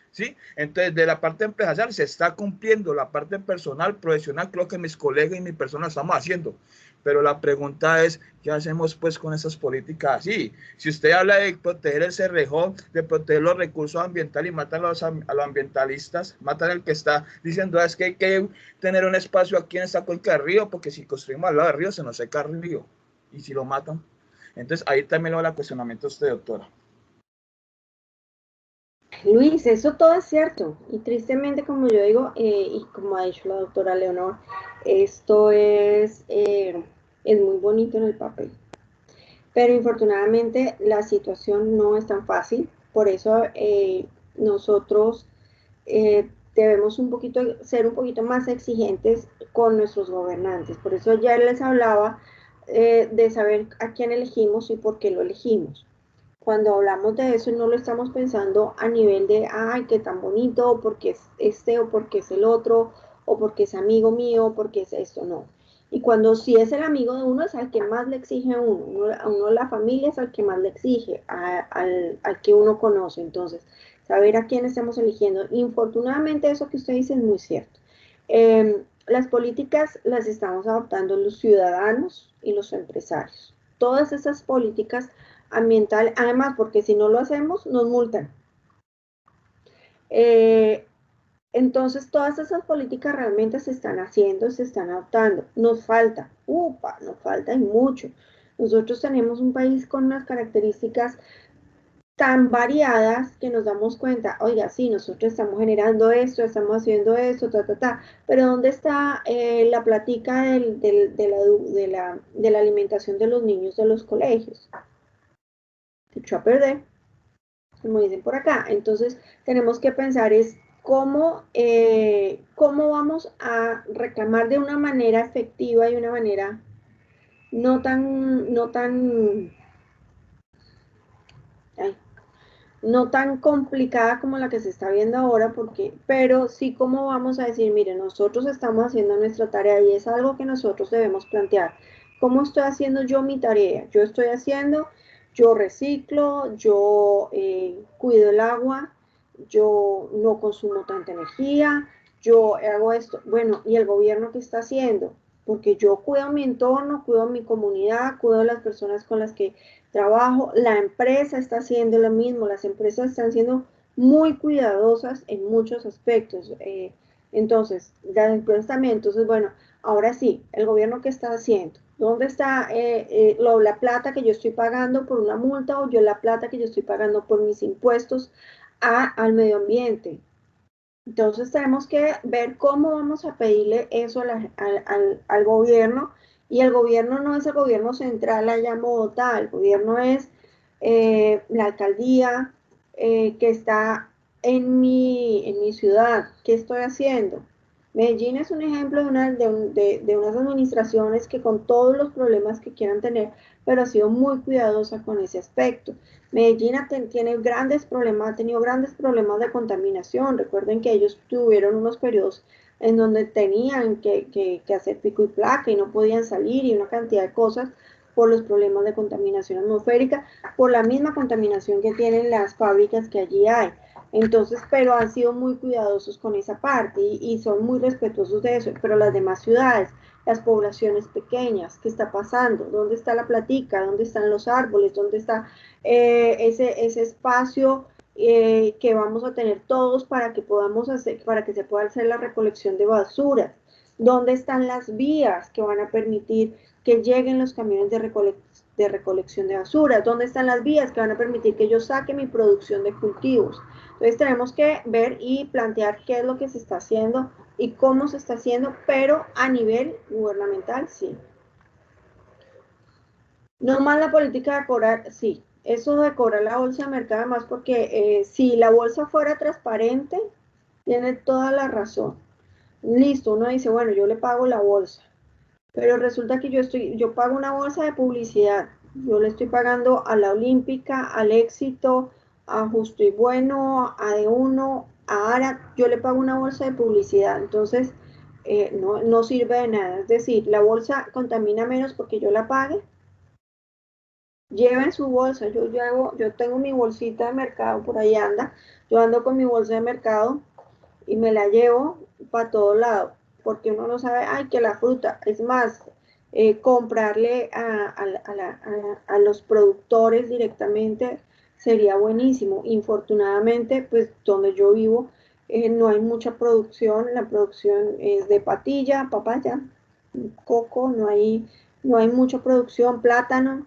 ¿sí? Entonces, de la parte empresarial se está cumpliendo, la parte personal, profesional, creo que mis colegas y mi persona estamos haciendo. pero la pregunta es, ¿qué hacemos pues con esas políticas así? Si usted habla de proteger el Cerrejón, de proteger los recursos ambientales y matan a los ambientalistas, matan al que está diciendo, es que hay que tener un espacio aquí en esta cuenca del río, porque si construimos al lado del río se nos seca el río, y si lo matan. Entonces ahí también lo va el cuestionamiento de usted, doctora. Luis, eso todo es cierto y tristemente, como yo digo, y como ha dicho la doctora Leonor, esto es muy bonito en el papel, pero infortunadamente la situación no es tan fácil, por eso nosotros debemos ser un poquito más exigentes con nuestros gobernantes, por eso ya les hablaba de saber a quién elegimos y por qué lo elegimos. Cuando hablamos de eso no lo estamos pensando a nivel de, ay, qué tan bonito, o porque es este, o porque es el otro, o porque es amigo mío, o porque es esto, no. Y cuando sí es el amigo de uno, es al que más le exige a uno la familia es al que más le exige, al que uno conoce. Entonces, saber a quién estamos eligiendo. Infortunadamente, eso que usted dice es muy cierto. Las políticas las estamos adoptando los ciudadanos y los empresarios. Todas esas políticas ambiental, además, porque si no lo hacemos, nos multan. Entonces, todas esas políticas realmente se están haciendo, se están adoptando. Nos falta y mucho. Nosotros tenemos un país con unas características tan variadas que nos damos cuenta, oiga, sí, nosotros estamos generando esto, estamos haciendo esto, pero ¿dónde está la plática de la alimentación de los niños de los colegios? Se echó a perder, como dicen por acá. Entonces tenemos que pensar es cómo vamos a reclamar de una manera efectiva y una manera no tan complicada como la que se está viendo ahora, pero sí cómo vamos a decir, mire, nosotros estamos haciendo nuestra tarea y es algo que nosotros debemos plantear. ¿Cómo estoy haciendo yo mi tarea? Yo reciclo, yo cuido el agua, yo no consumo tanta energía, yo hago esto. Bueno, ¿y el gobierno qué está haciendo? Porque yo cuido mi entorno, cuido mi comunidad, cuido de las personas con las que trabajo, la empresa está haciendo lo mismo, las empresas están siendo muy cuidadosas en muchos aspectos. Entonces, las empresas también, entonces, bueno, ahora sí, el gobierno ¿qué está haciendo? ¿Dónde está la plata que yo estoy pagando por una multa o la plata que yo estoy pagando por mis impuestos al medio ambiente? Entonces tenemos que ver cómo vamos a pedirle eso al gobierno, y el gobierno no es el gobierno central allá en Bogotá, el gobierno es la alcaldía que está en mi ciudad. ¿Qué estoy haciendo? Medellín es un ejemplo de unas administraciones que con todos los problemas que quieran tener, pero ha sido muy cuidadosa con ese aspecto. Medellín ha tenido grandes problemas de contaminación. Recuerden que ellos tuvieron unos periodos en donde tenían que hacer pico y placa y no podían salir y una cantidad de cosas por los problemas de contaminación atmosférica, por la misma contaminación que tienen las fábricas que allí hay. Entonces, pero han sido muy cuidadosos con esa parte y son muy respetuosos de eso. Pero las demás ciudades, las poblaciones pequeñas, ¿qué está pasando? ¿Dónde está la platica? ¿Dónde están los árboles? ¿Dónde está ese espacio que vamos a tener todos para que se pueda hacer la recolección de basuras? ¿Dónde están las vías que van a permitir que lleguen los camiones de recolección de basura? ¿Dónde están las vías que van a permitir que yo saque mi producción de cultivos? Entonces tenemos que ver y plantear qué es lo que se está haciendo y cómo se está haciendo, pero a nivel gubernamental, sí. No más la política de cobrar, sí, eso de cobrar la bolsa de mercado, además, porque si la bolsa fuera transparente, tiene toda la razón. Listo, uno dice, bueno, yo le pago la bolsa, pero resulta que yo pago una bolsa de publicidad, yo le estoy pagando a la Olímpica, al Éxito, a Justo y Bueno, a De1, a Ara, yo le pago una bolsa de publicidad, entonces no sirve de nada, es decir, la bolsa contamina menos porque yo la pague. Lleven su bolsa, yo tengo mi bolsita de mercado, por ahí anda, yo ando con mi bolsa de mercado y me la llevo para todo lado, porque uno no sabe, ay, que la fruta, es más, comprarle a los productores directamente sería buenísimo. Infortunadamente, pues donde yo vivo no hay mucha producción, la producción es de patilla, papaya, coco, no hay mucha producción, plátano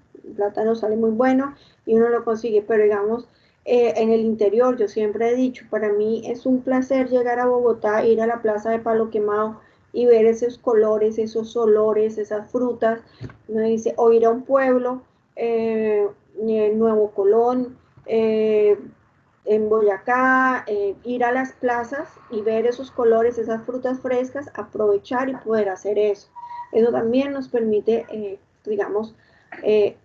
sale muy bueno y uno lo consigue, pero digamos, en el interior, yo siempre he dicho, para mí es un placer llegar a Bogotá, ir a la Plaza de Palo Quemado y ver esos colores, esos olores, esas frutas, uno dice, o ir a un pueblo, Nuevo Colón, en Boyacá, ir a las plazas y ver esos colores, esas frutas frescas, aprovechar y poder hacer eso. Eso también nos permite, digamos,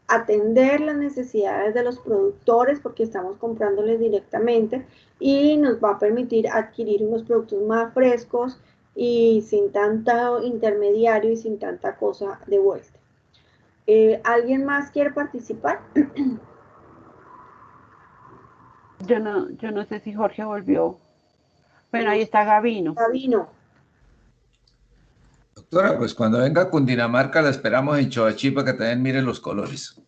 atender las necesidades de los productores porque estamos comprándoles directamente y nos va a permitir adquirir unos productos más frescos y sin tanto intermediario y sin tanta cosa de vuelta. ¿Alguien más quiere participar? Yo no sé si Jorge volvió. Bueno, ahí está Gabino. Gabino. Doctora, pues cuando venga a Cundinamarca la esperamos en Choachí para que también mire los colores.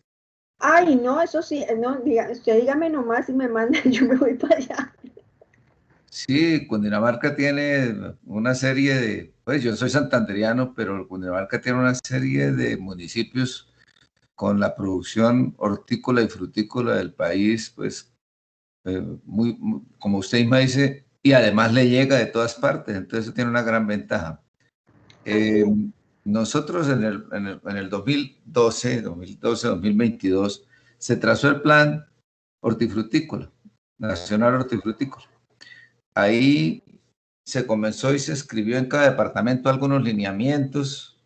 Ay, no, eso sí, no, usted dígame nomás y me manda, yo me voy para allá. Sí, Cundinamarca tiene una serie de, pues yo soy santanderiano, pero Cundinamarca tiene una serie de municipios con la producción hortícola y frutícola del país, pues como usted misma dice, y además le llega de todas partes, entonces eso tiene una gran ventaja. Nosotros en el 2022, se trazó el plan hortifrutícola, nacional hortifrutícola. Ahí se comenzó y se escribió en cada departamento algunos lineamientos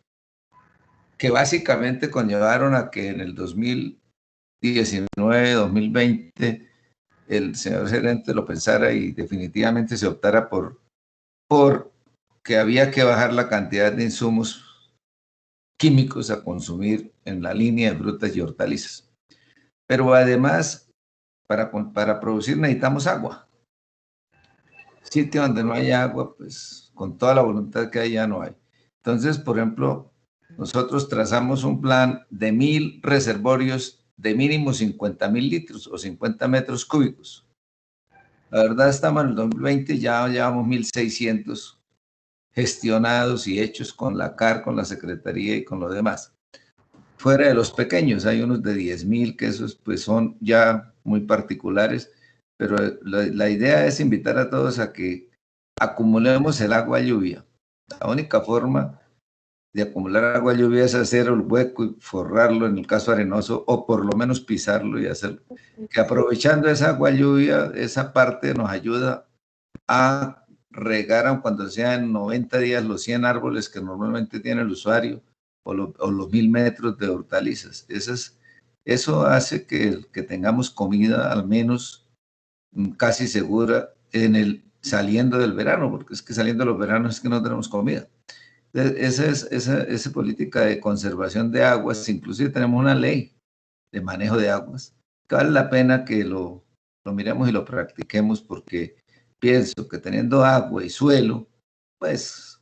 que básicamente conllevaron a que en el 2019, 2020, el señor gerente lo pensara y definitivamente se optara por que había que bajar la cantidad de insumos químicos a consumir en la línea de frutas y hortalizas. Pero además, para producir necesitamos agua. Sitio donde no hay agua, pues con toda la voluntad que hay ya no hay. Entonces, por ejemplo, nosotros trazamos un plan de 1.000 reservorios de mínimo 50.000 litros o 50 metros cúbicos. La verdad, estamos en el 2020, ya llevamos 1.600 gestionados y hechos con la CAR, con la Secretaría y con lo demás. Fuera de los pequeños, hay unos de 10.000 que esos pues son ya muy particulares, pero la idea es invitar a todos a que acumulemos el agua lluvia. La única forma de acumular agua lluvia es hacer el hueco y forrarlo en el caso arenoso o por lo menos pisarlo y hacerlo. Que aprovechando esa agua lluvia, esa parte nos ayuda a regar, aun cuando sean 90 días, los 100 árboles que normalmente tiene el usuario o los 1.000 metros de hortalizas. Eso hace que tengamos comida al menos casi segura saliendo del verano, porque es que saliendo de los veranos es que no tenemos comida. Esa política de conservación de aguas, inclusive tenemos una ley de manejo de aguas, que vale la pena que lo miremos y lo practiquemos, porque pienso que teniendo agua y suelo, pues,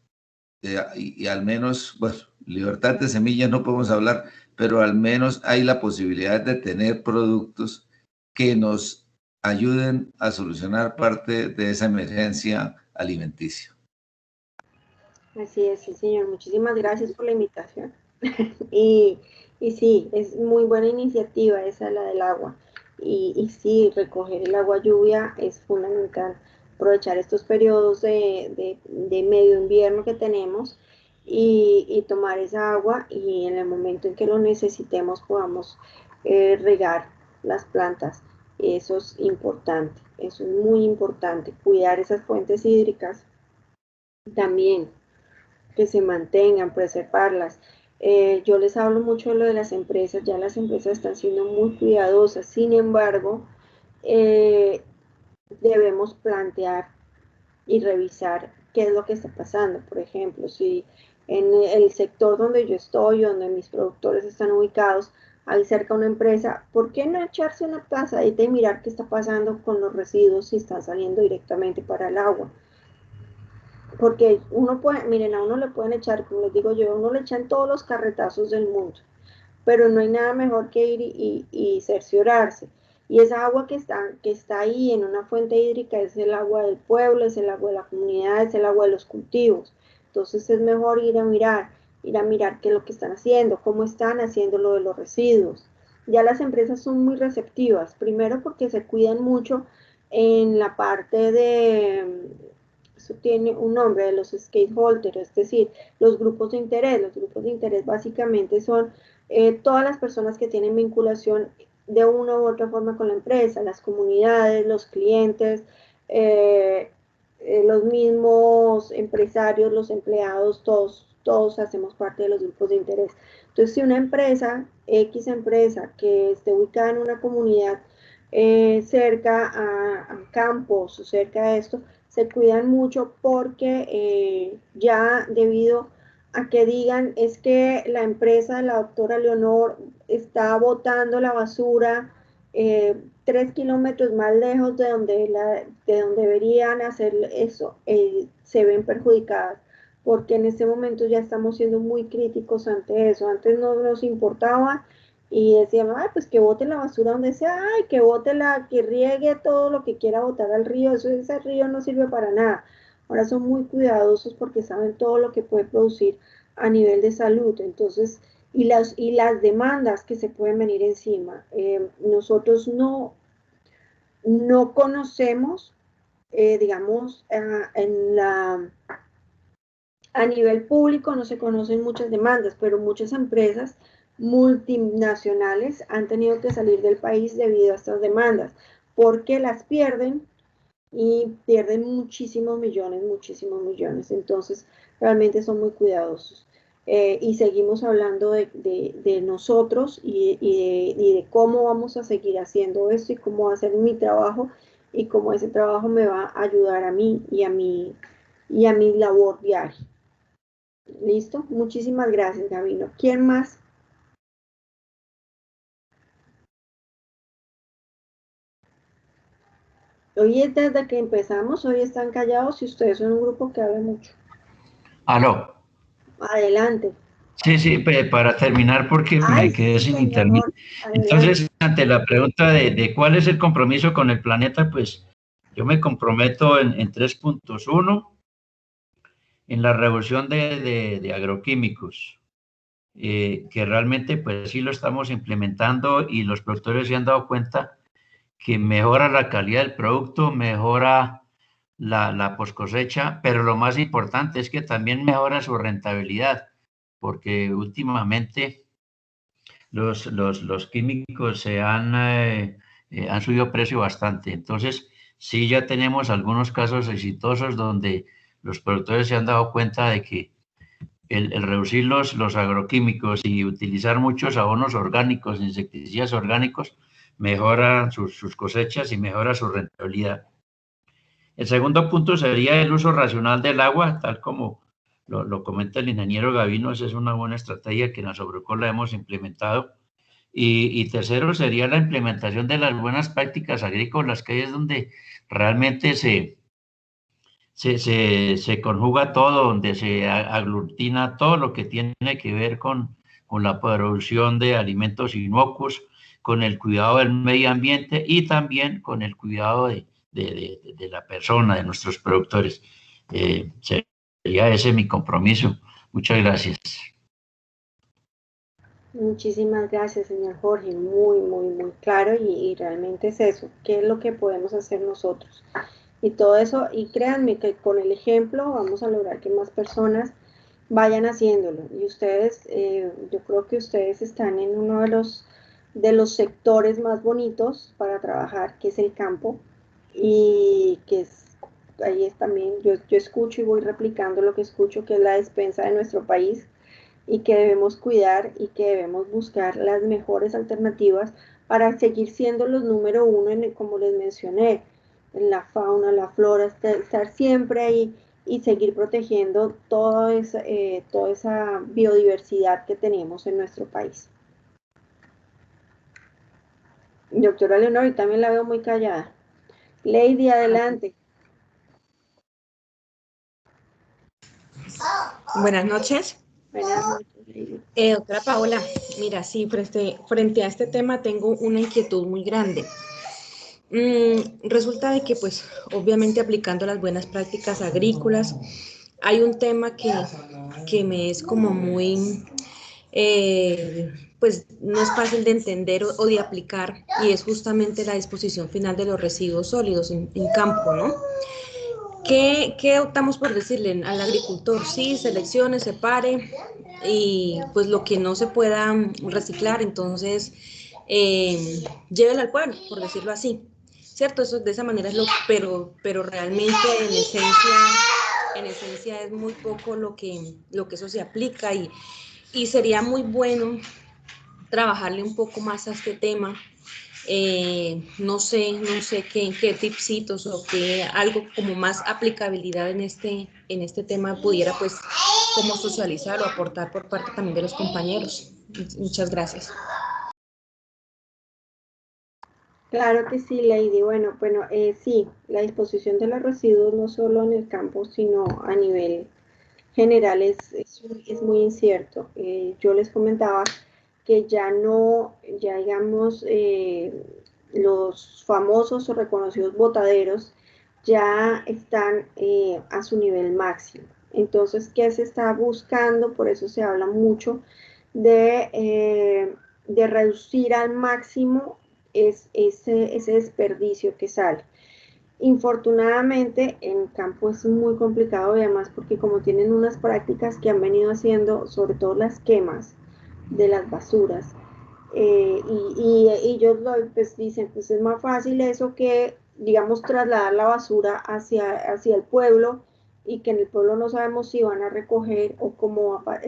y al menos, bueno, libertad de semillas no podemos hablar, pero al menos hay la posibilidad de tener productos que nos ayuden a solucionar parte de esa emergencia alimenticia. Así es, sí, señor. Muchísimas gracias por la invitación. y sí, es muy buena iniciativa esa, la del agua. Y sí, recoger el agua lluvia es fundamental. Aprovechar estos periodos de medio invierno que tenemos y tomar esa agua y en el momento en que lo necesitemos podamos regar las plantas. Eso es importante, eso es muy importante. Cuidar esas fuentes hídricas también, que se mantengan, preservarlas. Yo les hablo mucho de lo de las empresas, ya las empresas están siendo muy cuidadosas, sin embargo, debemos plantear y revisar qué es lo que está pasando. Por ejemplo, si en el sector donde yo estoy, donde mis productores están ubicados, hay cerca una empresa, ¿por qué no echarse una pasadita y mirar qué está pasando con los residuos si están saliendo directamente para el agua? porque uno puede, miren, a uno le pueden echar, como les digo yo, a uno le echan todos los carretazos del mundo, pero no hay nada mejor que ir y cerciorarse. Y esa agua que está ahí en una fuente hídrica es el agua del pueblo, es el agua de la comunidad, es el agua de los cultivos. Entonces es mejor ir a mirar qué es lo que están haciendo, cómo están haciendo lo de los residuos. Ya las empresas son muy receptivas, primero porque se cuidan mucho en la parte de, eso tiene un nombre, de los stakeholders, es decir, los grupos de interés. Los grupos de interés básicamente son todas las personas que tienen vinculación de una u otra forma con la empresa, las comunidades, los clientes, los mismos empresarios, los empleados, todos hacemos parte de los grupos de interés. Entonces, si una empresa, X empresa, que esté ubicada en una comunidad cerca a campos o cerca de esto, se cuidan mucho porque ya debido a que digan es que la empresa de la doctora Leonor está botando la basura 3 kilómetros más lejos de donde deberían hacer eso, se ven perjudicadas, porque en este momento ya estamos siendo muy críticos ante eso. Antes no nos importaba y decían, ay, pues que bote la basura donde sea, ay, que bote que riegue todo lo que quiera botar al río, ese río no sirve para nada. Ahora son muy cuidadosos porque saben todo lo que puede producir a nivel de salud. Entonces, y las demandas que se pueden venir encima. Nosotros no conocemos, digamos, a nivel público no se conocen muchas demandas, pero muchas empresas multinacionales han tenido que salir del país debido a estas demandas, porque las pierden y pierden muchísimos millones. Entonces, realmente son muy cuidadosos. Y seguimos hablando de nosotros y de cómo vamos a seguir haciendo esto y cómo va a ser mi trabajo y cómo ese trabajo me va a ayudar a mí y a mi labor diaria. ¿Listo? Muchísimas gracias, Gabino. ¿Quién más? Hoy desde que empezamos, hoy están callados y ustedes son un grupo que habla mucho. Aló. Adelante. Sí, sí, para terminar, porque Ay, me quedé sí, sin señor internet. Jorge, adelante. Entonces, ante la pregunta de cuál es el compromiso con el planeta, pues yo me comprometo en 3.1, en la reducción de agroquímicos, que realmente pues sí lo estamos implementando y los productores se han dado cuenta que mejora la calidad del producto, mejora la post cosecha, pero lo más importante es que también mejora su rentabilidad, porque últimamente los químicos han subido precio bastante. Entonces, sí, ya tenemos algunos casos exitosos donde los productores se han dado cuenta de que el reducir los agroquímicos y utilizar muchos abonos orgánicos, insecticidas orgánicos, mejora sus cosechas y mejora su rentabilidad. El segundo punto sería el uso racional del agua, tal como lo comenta el ingeniero Gavino. Esa es una buena estrategia que en la Sobrecola hemos implementado. Y tercero sería la implementación de las buenas prácticas agrícolas, que es donde realmente se conjuga todo, donde se aglutina todo lo que tiene que ver con la producción de alimentos inocuos, con el cuidado del medio ambiente y también con el cuidado de la persona, de nuestros productores. Sería ese mi compromiso. Muchas gracias. Muchísimas gracias, señor Jorge. Muy claro y realmente es eso. ¿Qué es lo que podemos hacer nosotros? Y todo eso, y créanme que con el ejemplo vamos a lograr que más personas vayan haciéndolo. Y ustedes, yo creo que ustedes están en uno de los sectores más bonitos para trabajar, que es el campo, y que ahí es también, yo escucho y voy replicando lo que escucho, que es la despensa de nuestro país, y que debemos cuidar y que debemos buscar las mejores alternativas para seguir siendo los número uno, como les mencioné, en la fauna, la flora, estar siempre ahí y seguir protegiendo toda esa biodiversidad que tenemos en nuestro país. Doctora Leonor, y también la veo muy callada. Lady, adelante. Buenas noches. Buenas noches, Lady. Doctora Paola, mira, sí, frente a este tema tengo una inquietud muy grande. Resulta de que, pues, obviamente aplicando las buenas prácticas agrícolas, hay un tema que me es como muy, pues, no es fácil de entender o de aplicar, y es justamente la disposición final de los residuos sólidos en campo, ¿no? ¿Qué optamos por decirle al agricultor? Sí, seleccione, separe, y pues lo que no se pueda reciclar, entonces llévelo al pueblo, por decirlo así. ¿Cierto? Eso de esa manera es pero realmente en esencia es muy poco lo que eso se aplica, y sería muy bueno trabajarle un poco más a este tema. No sé qué tipsitos o qué algo como más aplicabilidad en este tema pudiera, pues, como socializar o aportar por parte también de los compañeros. Muchas gracias. Claro que sí, Lady. Bueno, sí, la disposición de los residuos no solo en el campo, sino a nivel general es muy incierto. Yo les comentaba que ya digamos, los famosos o reconocidos botaderos ya están a su nivel máximo. Entonces, ¿qué se está buscando? Por eso se habla mucho de reducir al máximo ese desperdicio que sale. Infortunadamente en campo es muy complicado, y además porque como tienen unas prácticas que han venido haciendo, sobre todo las quemas de las basuras, y ellos pues dicen, pues es más fácil eso que, digamos, trasladar la basura hacia el pueblo, y que en el pueblo no sabemos si van a recoger o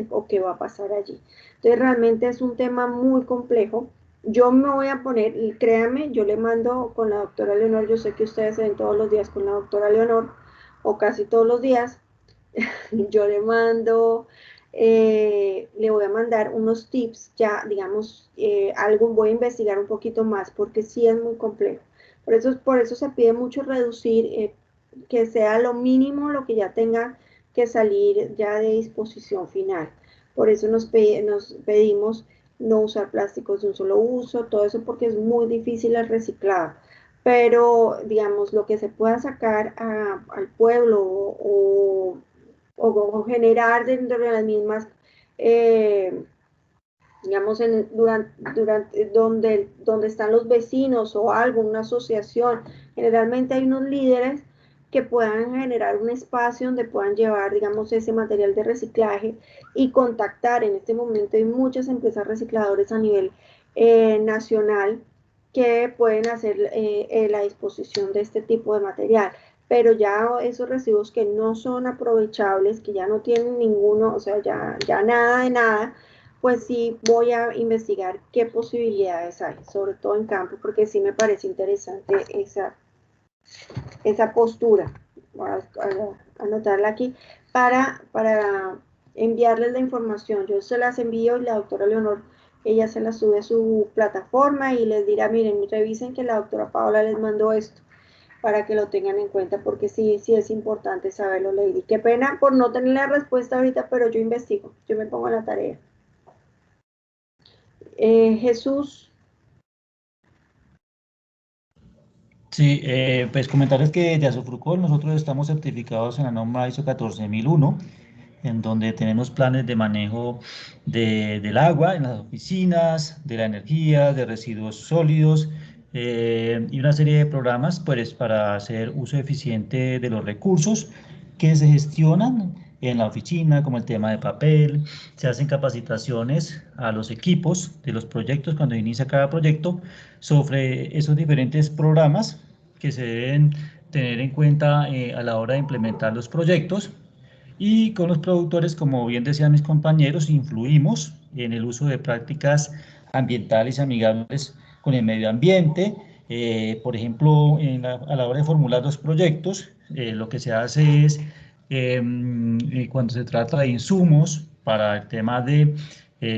o qué va a pasar allí. Entonces realmente es un tema muy complejo. Yo me voy a poner, y créame, yo le mando con la doctora Leonor, yo sé que ustedes se ven todos los días con la doctora Leonor, o casi todos los días, yo le mando, le voy a mandar unos tips, ya digamos, voy a investigar un poquito más, porque sí es muy complejo. Por eso se pide mucho reducir, que sea lo mínimo lo que ya tenga que salir ya de disposición final. Por eso nos pedimos no usar plásticos de un solo uso, todo eso, porque es muy difícil el reciclado. Pero, digamos, lo que se pueda sacar al pueblo o generar dentro de las mismas, digamos, donde están los vecinos o algo, una asociación. Generalmente hay unos líderes que puedan generar un espacio donde puedan llevar, digamos, ese material de reciclaje y contactar. En este momento hay muchas empresas recicladoras a nivel nacional que pueden hacer la disposición de este tipo de material. Pero ya esos residuos que no son aprovechables, que ya no tienen ninguno, o sea, ya nada de nada, pues sí voy a investigar qué posibilidades hay, sobre todo en campo, porque sí me parece interesante esa postura. Voy a anotarla aquí para enviarles la información. Yo se las envío y la doctora Leonor, ella se las sube a su plataforma y les dirá, miren, revisen que la doctora Paola les mandó esto, para que lo tengan en cuenta, porque sí es importante saberlo, Lady. Qué pena por no tener la respuesta ahorita, pero yo investigo, yo me pongo en la tarea. Jesús. Sí, pues comentarles que de Azufrucol nosotros estamos certificados en la norma ISO 14001, en donde tenemos planes de manejo del agua en las oficinas, de la energía, de residuos sólidos, y una serie de programas, pues, para hacer uso eficiente de los recursos que se gestionan en la oficina, como el tema de papel. Se hacen capacitaciones a los equipos de los proyectos cuando inicia cada proyecto sobre esos diferentes programas que se deben tener en cuenta a la hora de implementar los proyectos. Y con los productores, como bien decían mis compañeros, influimos en el uso de prácticas ambientales amigables con el medio ambiente. Por ejemplo, a la hora de formular los proyectos, lo que se hace es, cuando se trata de insumos para el tema de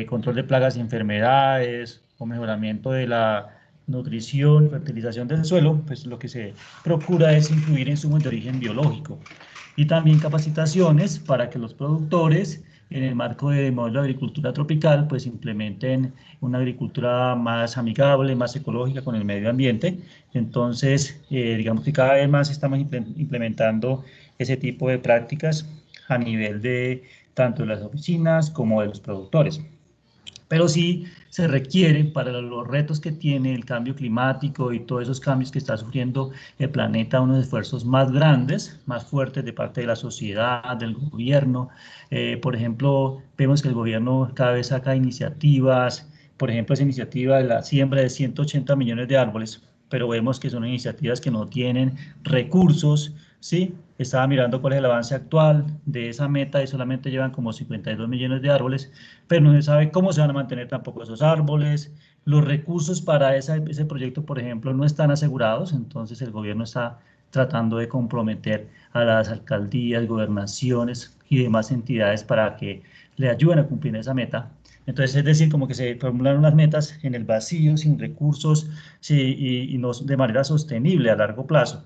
control de plagas y enfermedades o mejoramiento de la nutrición, fertilización del suelo, pues lo que se procura es incluir insumos de origen biológico. y también capacitaciones para que los productores, en el marco de modelo de agricultura tropical, pues implementen una agricultura más amigable, más ecológica con el medio ambiente. Entonces, digamos que cada vez más estamos implementando ese tipo de prácticas a nivel de tanto de las oficinas como de los productores. Pero sí se requiere para los retos que tiene el cambio climático y todos esos cambios que está sufriendo el planeta, unos esfuerzos más grandes, más fuertes de parte de la sociedad, del gobierno. Por ejemplo, vemos que el gobierno cada vez saca iniciativas, por ejemplo, esa iniciativa de la siembra de 180 millones de árboles, pero vemos que son iniciativas que no tienen recursos, ¿sí? Estaba mirando cuál es el avance actual de esa meta y solamente llevan como 52 millones de árboles, pero no se sabe cómo se van a mantener tampoco esos árboles. Los recursos para ese proyecto, por ejemplo, no están asegurados, entonces el gobierno está tratando de comprometer a las alcaldías, gobernaciones y demás entidades para que le ayuden a cumplir esa meta. Entonces, es decir, como que se formulan unas metas en el vacío, sin recursos, sí, y no de manera sostenible a largo plazo.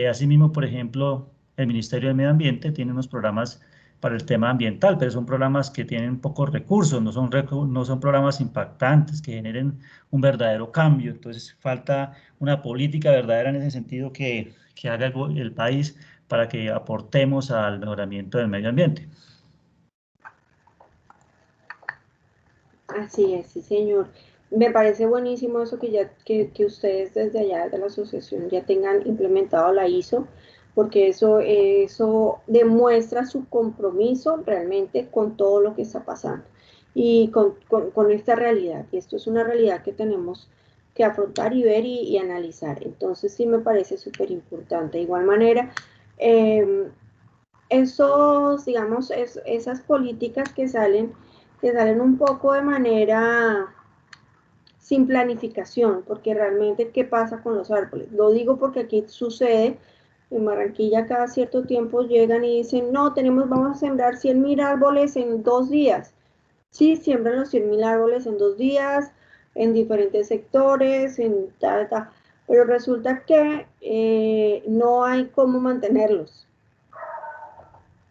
Asimismo, por ejemplo, el Ministerio del Medio Ambiente tiene unos programas para el tema ambiental, pero son programas que tienen pocos recursos, no son programas impactantes que generen un verdadero cambio. Entonces, falta una política verdadera en ese sentido que haga el país para que aportemos al mejoramiento del medio ambiente. Así es, sí, señor. Me parece buenísimo eso que ustedes desde allá de la asociación ya tengan implementado la ISO, porque eso demuestra su compromiso realmente con todo lo que está pasando y con esta realidad. Y esto es una realidad que tenemos que afrontar y ver y analizar. Entonces sí me parece súper importante. De igual manera, digamos, esas políticas que salen un poco de manera sin planificación, porque realmente, ¿qué pasa con los árboles? Lo digo porque aquí sucede, en Barranquilla cada cierto tiempo llegan y dicen, no, vamos a sembrar 100.000 árboles en 2 días. Sí, siembran los 100.000 árboles en 2 días, en diferentes sectores, pero resulta que no hay cómo mantenerlos.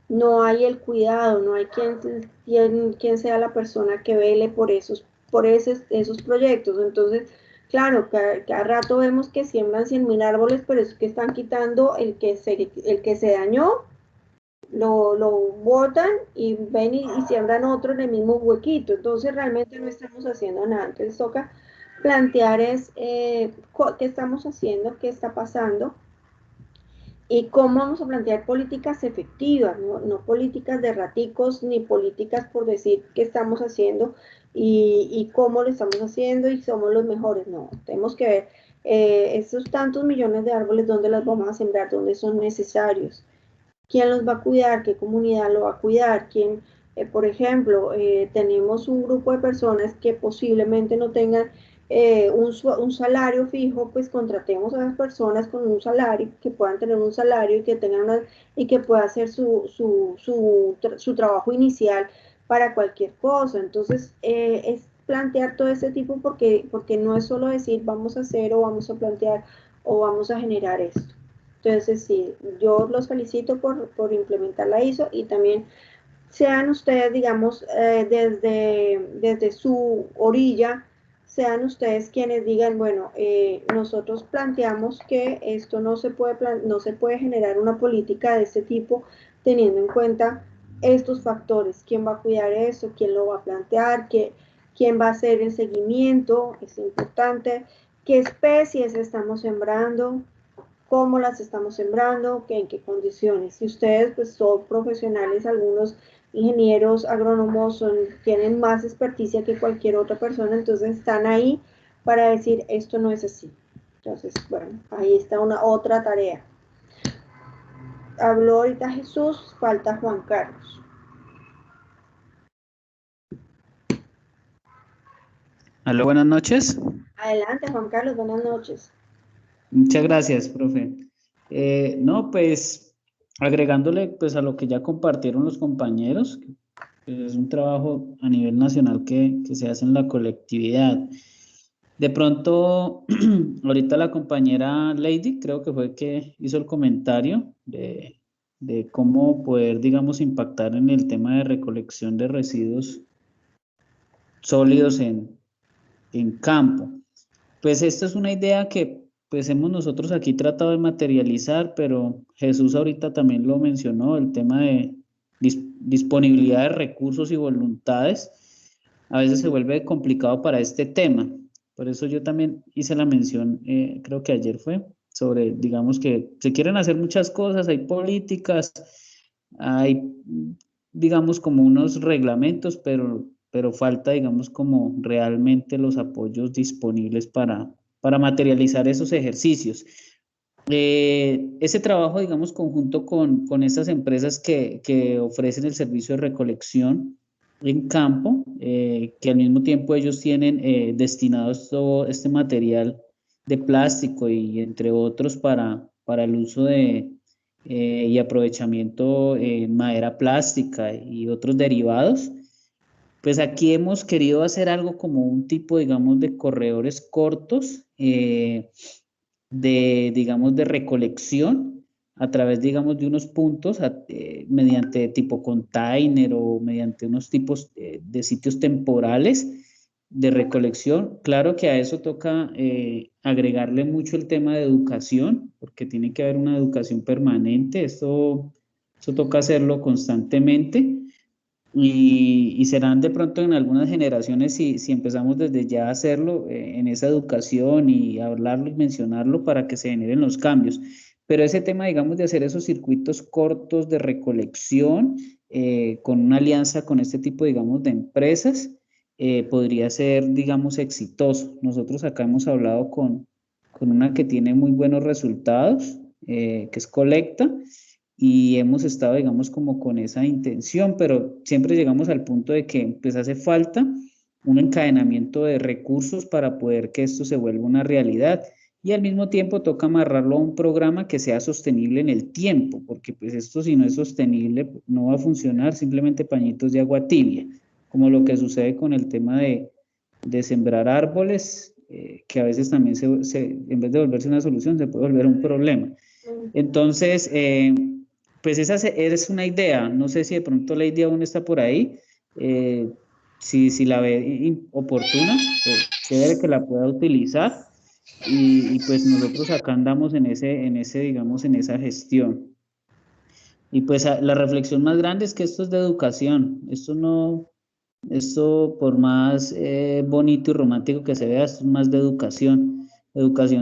No hay el cuidado, no hay quien sea la persona que vele por esos proyectos. Entonces, claro, cada rato vemos que siembran 100.000 árboles, pero es que están quitando el que se dañó, lo botan y ven y siembran otro en el mismo huequito. Entonces, realmente no estamos haciendo nada. Entonces, toca plantear qué estamos haciendo, qué está pasando, y cómo vamos a plantear políticas efectivas, no políticas de raticos, ni políticas por decir qué estamos haciendo y cómo lo estamos haciendo y somos los mejores. No, tenemos que ver esos tantos millones de árboles, dónde los vamos a sembrar, dónde son necesarios, quién los va a cuidar, qué comunidad lo va a cuidar, quién, por ejemplo, tenemos un grupo de personas que posiblemente no tengan un salario fijo, pues contratemos a las personas con un salario, que puedan tener un salario y que tengan y que pueda hacer su trabajo inicial para cualquier cosa. Entonces, es plantear todo ese tipo porque no es solo decir vamos a hacer o vamos a plantear o vamos a generar esto. Entonces, sí, yo los felicito por implementar la ISO y también sean ustedes, digamos, desde su orilla, sean ustedes quienes digan, bueno, nosotros planteamos que esto no se puede generar una política de este tipo teniendo en cuenta estos factores. ¿Quién va a cuidar eso? ¿Quién lo va a plantear? ¿Quién va a hacer el seguimiento? Es importante. ¿Qué especies estamos sembrando? ¿Cómo las estamos sembrando? ¿En qué condiciones? Si ustedes pues son profesionales, algunos ingenieros agrónomos tienen más experticia que cualquier otra persona, entonces están ahí para decir esto no es así. Entonces, bueno, ahí está una otra tarea. Habló ahorita Jesús, falta Juan Carlos. Aló, buenas noches. Adelante, Juan Carlos, buenas noches. Muchas gracias, profe. No, pues agregándole pues a lo que ya compartieron los compañeros, es un trabajo a nivel nacional que se hace en la colectividad. De pronto, ahorita la compañera Lady, creo que fue que hizo el comentario de de cómo poder, digamos, impactar en el tema de recolección de residuos sólidos en campo. Pues esta es una idea que pues hemos nosotros aquí tratado de materializar, pero Jesús ahorita también lo mencionó, el tema de disponibilidad de recursos y voluntades a veces se vuelve complicado para este tema. Por eso yo también hice la mención, creo que ayer fue, sobre, digamos que se quieren hacer muchas cosas, hay políticas, hay, digamos, como unos reglamentos, pero falta, digamos, como realmente los apoyos disponibles para materializar esos ejercicios. Ese trabajo, digamos, conjunto con estas empresas que ofrecen el servicio de recolección en campo, que al mismo tiempo ellos tienen destinados todo este material de plástico y entre otros para el uso y aprovechamiento en madera plástica y otros derivados. Pues aquí hemos querido hacer algo como un tipo, digamos, de corredores cortos, digamos, de recolección a través, digamos, de unos puntos mediante tipo container o mediante unos tipos de sitios temporales de recolección. Claro que a eso toca agregarle mucho el tema de educación, porque tiene que haber una educación permanente, eso toca hacerlo constantemente. Y serán de pronto en algunas generaciones si empezamos desde ya a hacerlo en esa educación y hablarlo y mencionarlo para que se generen los cambios. Pero ese tema, digamos, de hacer esos circuitos cortos de recolección con una alianza con este tipo, digamos, de empresas, podría ser, digamos, exitoso. Nosotros acá hemos hablado con una que tiene muy buenos resultados, que es Colecta, y hemos estado, digamos, como con esa intención, pero siempre llegamos al punto de que pues hace falta un encadenamiento de recursos para poder que esto se vuelva una realidad y al mismo tiempo toca amarrarlo a un programa que sea sostenible en el tiempo, porque pues esto si no es sostenible no va a funcionar, simplemente pañitos de agua tibia, como lo que sucede con el tema de sembrar árboles, que a veces también en vez de volverse una solución se puede volver un problema. Entonces, pues esa es una idea, no sé si de pronto la idea aún está por ahí, si la ve oportuna, pues chévere que la pueda utilizar y pues nosotros acá andamos en ese, digamos, en esa gestión. Y pues la reflexión más grande es que esto es de educación, esto por más bonito y romántico que se vea, esto es más de educación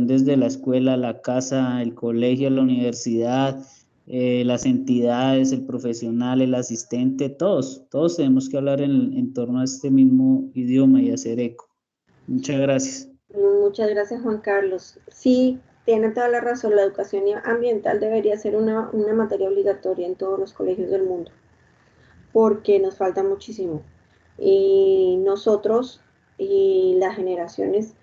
desde la escuela, la casa, el colegio, la universidad, las entidades, el profesional, el asistente, todos tenemos que hablar en torno a este mismo idioma y hacer eco. Muchas gracias. Muchas gracias, Juan Carlos. Sí, tiene toda la razón, la educación ambiental debería ser una materia obligatoria en todos los colegios del mundo, porque nos falta muchísimo. Y nosotros y las generaciones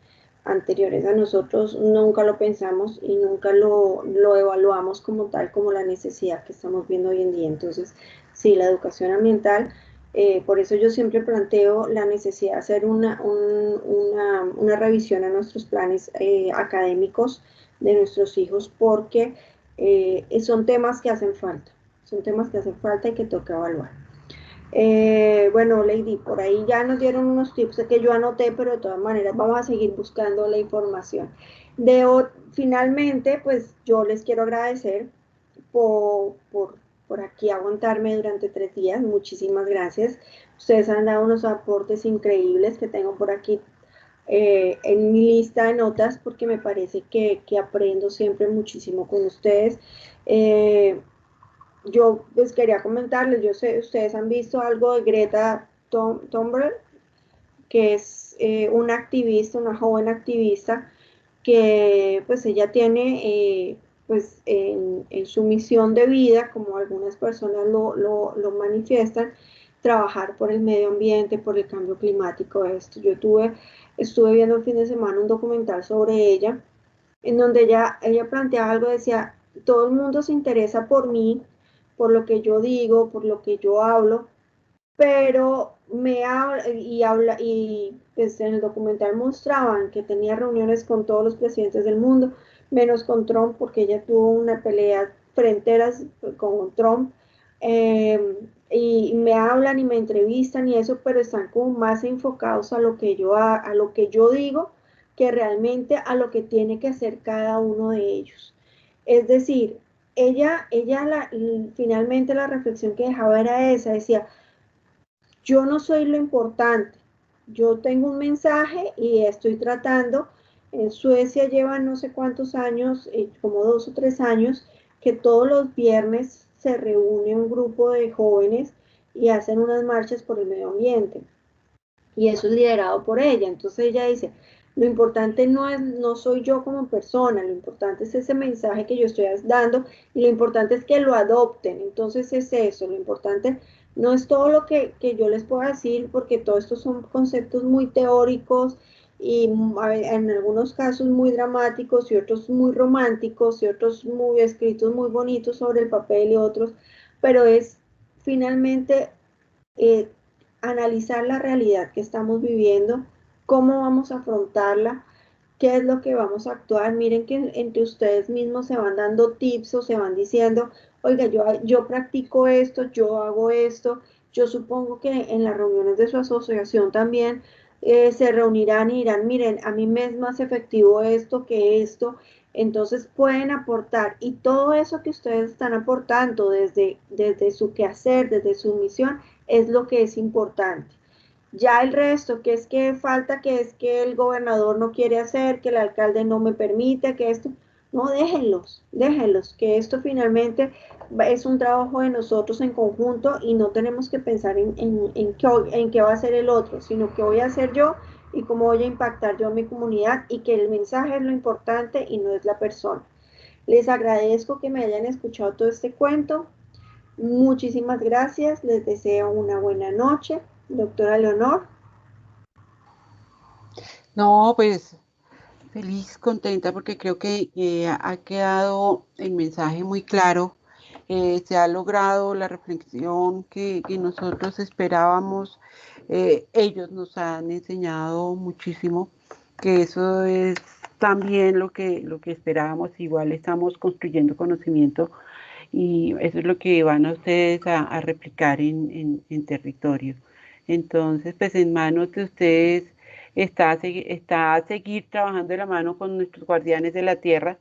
anteriores a nosotros nunca lo pensamos y nunca lo evaluamos como tal, como la necesidad que estamos viendo hoy en día. Entonces, sí, la educación ambiental, por eso yo siempre planteo la necesidad de hacer una revisión a nuestros planes académicos de nuestros hijos, porque son temas que hacen falta, y que toca evaluar. Bueno, Lady, por ahí ya nos dieron unos tips que yo anoté, pero de todas maneras vamos a seguir buscando la información. Finalmente, pues yo les quiero agradecer por aquí aguantarme durante 3 días. Muchísimas gracias. Ustedes han dado unos aportes increíbles que tengo por aquí en mi lista de notas, porque me parece que aprendo siempre muchísimo con ustedes. Yo pues quería comentarles, yo sé, ustedes han visto algo de Greta Thunberg, que es una activista, una joven activista, que pues ella tiene pues en su misión de vida, como algunas personas lo manifiestan, trabajar por el medio ambiente, por el cambio climático. Estuve viendo el fin de semana un documental sobre ella, en donde ella planteaba algo, decía, todo el mundo se interesa por mí, por lo que yo digo, por lo que yo hablo, pero y pues en el documental mostraban que tenía reuniones con todos los presidentes del mundo, menos con Trump, porque ella tuvo una pelea fronteras con Trump, y me hablan y me entrevistan y eso, pero están como más enfocados a lo que yo digo, que realmente a lo que tiene que hacer cada uno de ellos. Es decir, finalmente la reflexión que dejaba era esa, decía, yo no soy lo importante, yo tengo un mensaje y estoy tratando. En Suecia llevan no sé cuántos años, como 2 o 3 años, que todos los viernes se reúne un grupo de jóvenes y hacen unas marchas por el medio ambiente. Y eso es liderado por ella. Entonces ella dice, lo importante no soy yo como persona, lo importante es ese mensaje que yo estoy dando y lo importante es que lo adopten. Entonces es eso, lo importante no es todo lo que yo les pueda decir, porque todos estos son conceptos muy teóricos y en algunos casos muy dramáticos y otros muy románticos y otros muy escritos muy bonitos sobre el papel y otros, pero es finalmente analizar la realidad que estamos viviendo, cómo vamos a afrontarla, qué es lo que vamos a actuar. Miren que entre ustedes mismos se van dando tips o se van diciendo, oiga, yo practico esto, yo hago esto. Yo supongo que en las reuniones de su asociación también se reunirán y dirán, miren, a mí me es más efectivo esto que esto. Entonces pueden aportar, y todo eso que ustedes están aportando desde su quehacer, desde su misión, es lo que es importante. Ya el resto, que es que falta, que es que el gobernador no quiere hacer, que el alcalde no me permite, que esto, no, déjenlos, que esto finalmente es un trabajo de nosotros en conjunto y no tenemos que pensar en qué va a hacer el otro, sino que voy a hacer yo y cómo voy a impactar yo a mi comunidad, y que el mensaje es lo importante y no es la persona. Les agradezco que me hayan escuchado todo este cuento. Muchísimas gracias, les deseo una buena noche. Doctora Leonor. No, pues feliz, contenta, porque creo que ha quedado el mensaje muy claro. Se ha logrado la reflexión que nosotros esperábamos. Ellos nos han enseñado muchísimo, que eso es también lo que esperábamos. Igual estamos construyendo conocimiento y eso es lo que van a ustedes a replicar en territorio. Entonces, pues en manos de ustedes está a seguir trabajando de la mano con nuestros guardianes de la tierra,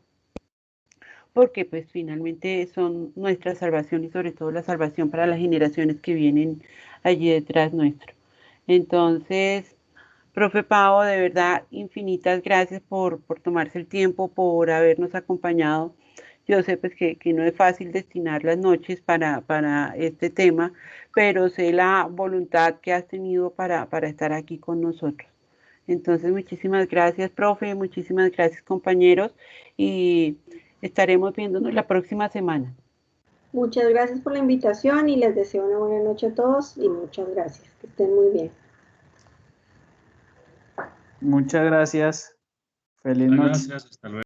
porque pues finalmente son nuestra salvación y sobre todo la salvación para las generaciones que vienen allí detrás nuestro. Entonces, profe Pavo, de verdad, infinitas gracias por tomarse el tiempo, por habernos acompañado. Yo sé pues que no es fácil destinar las noches para este tema, pero sé la voluntad que has tenido para estar aquí con nosotros. Entonces, muchísimas gracias, profe, muchísimas gracias, compañeros, y estaremos viéndonos la próxima semana. Muchas gracias por la invitación y les deseo una buena noche a todos y muchas gracias. Que estén muy bien. Muchas gracias. Feliz noche. Gracias, hasta luego.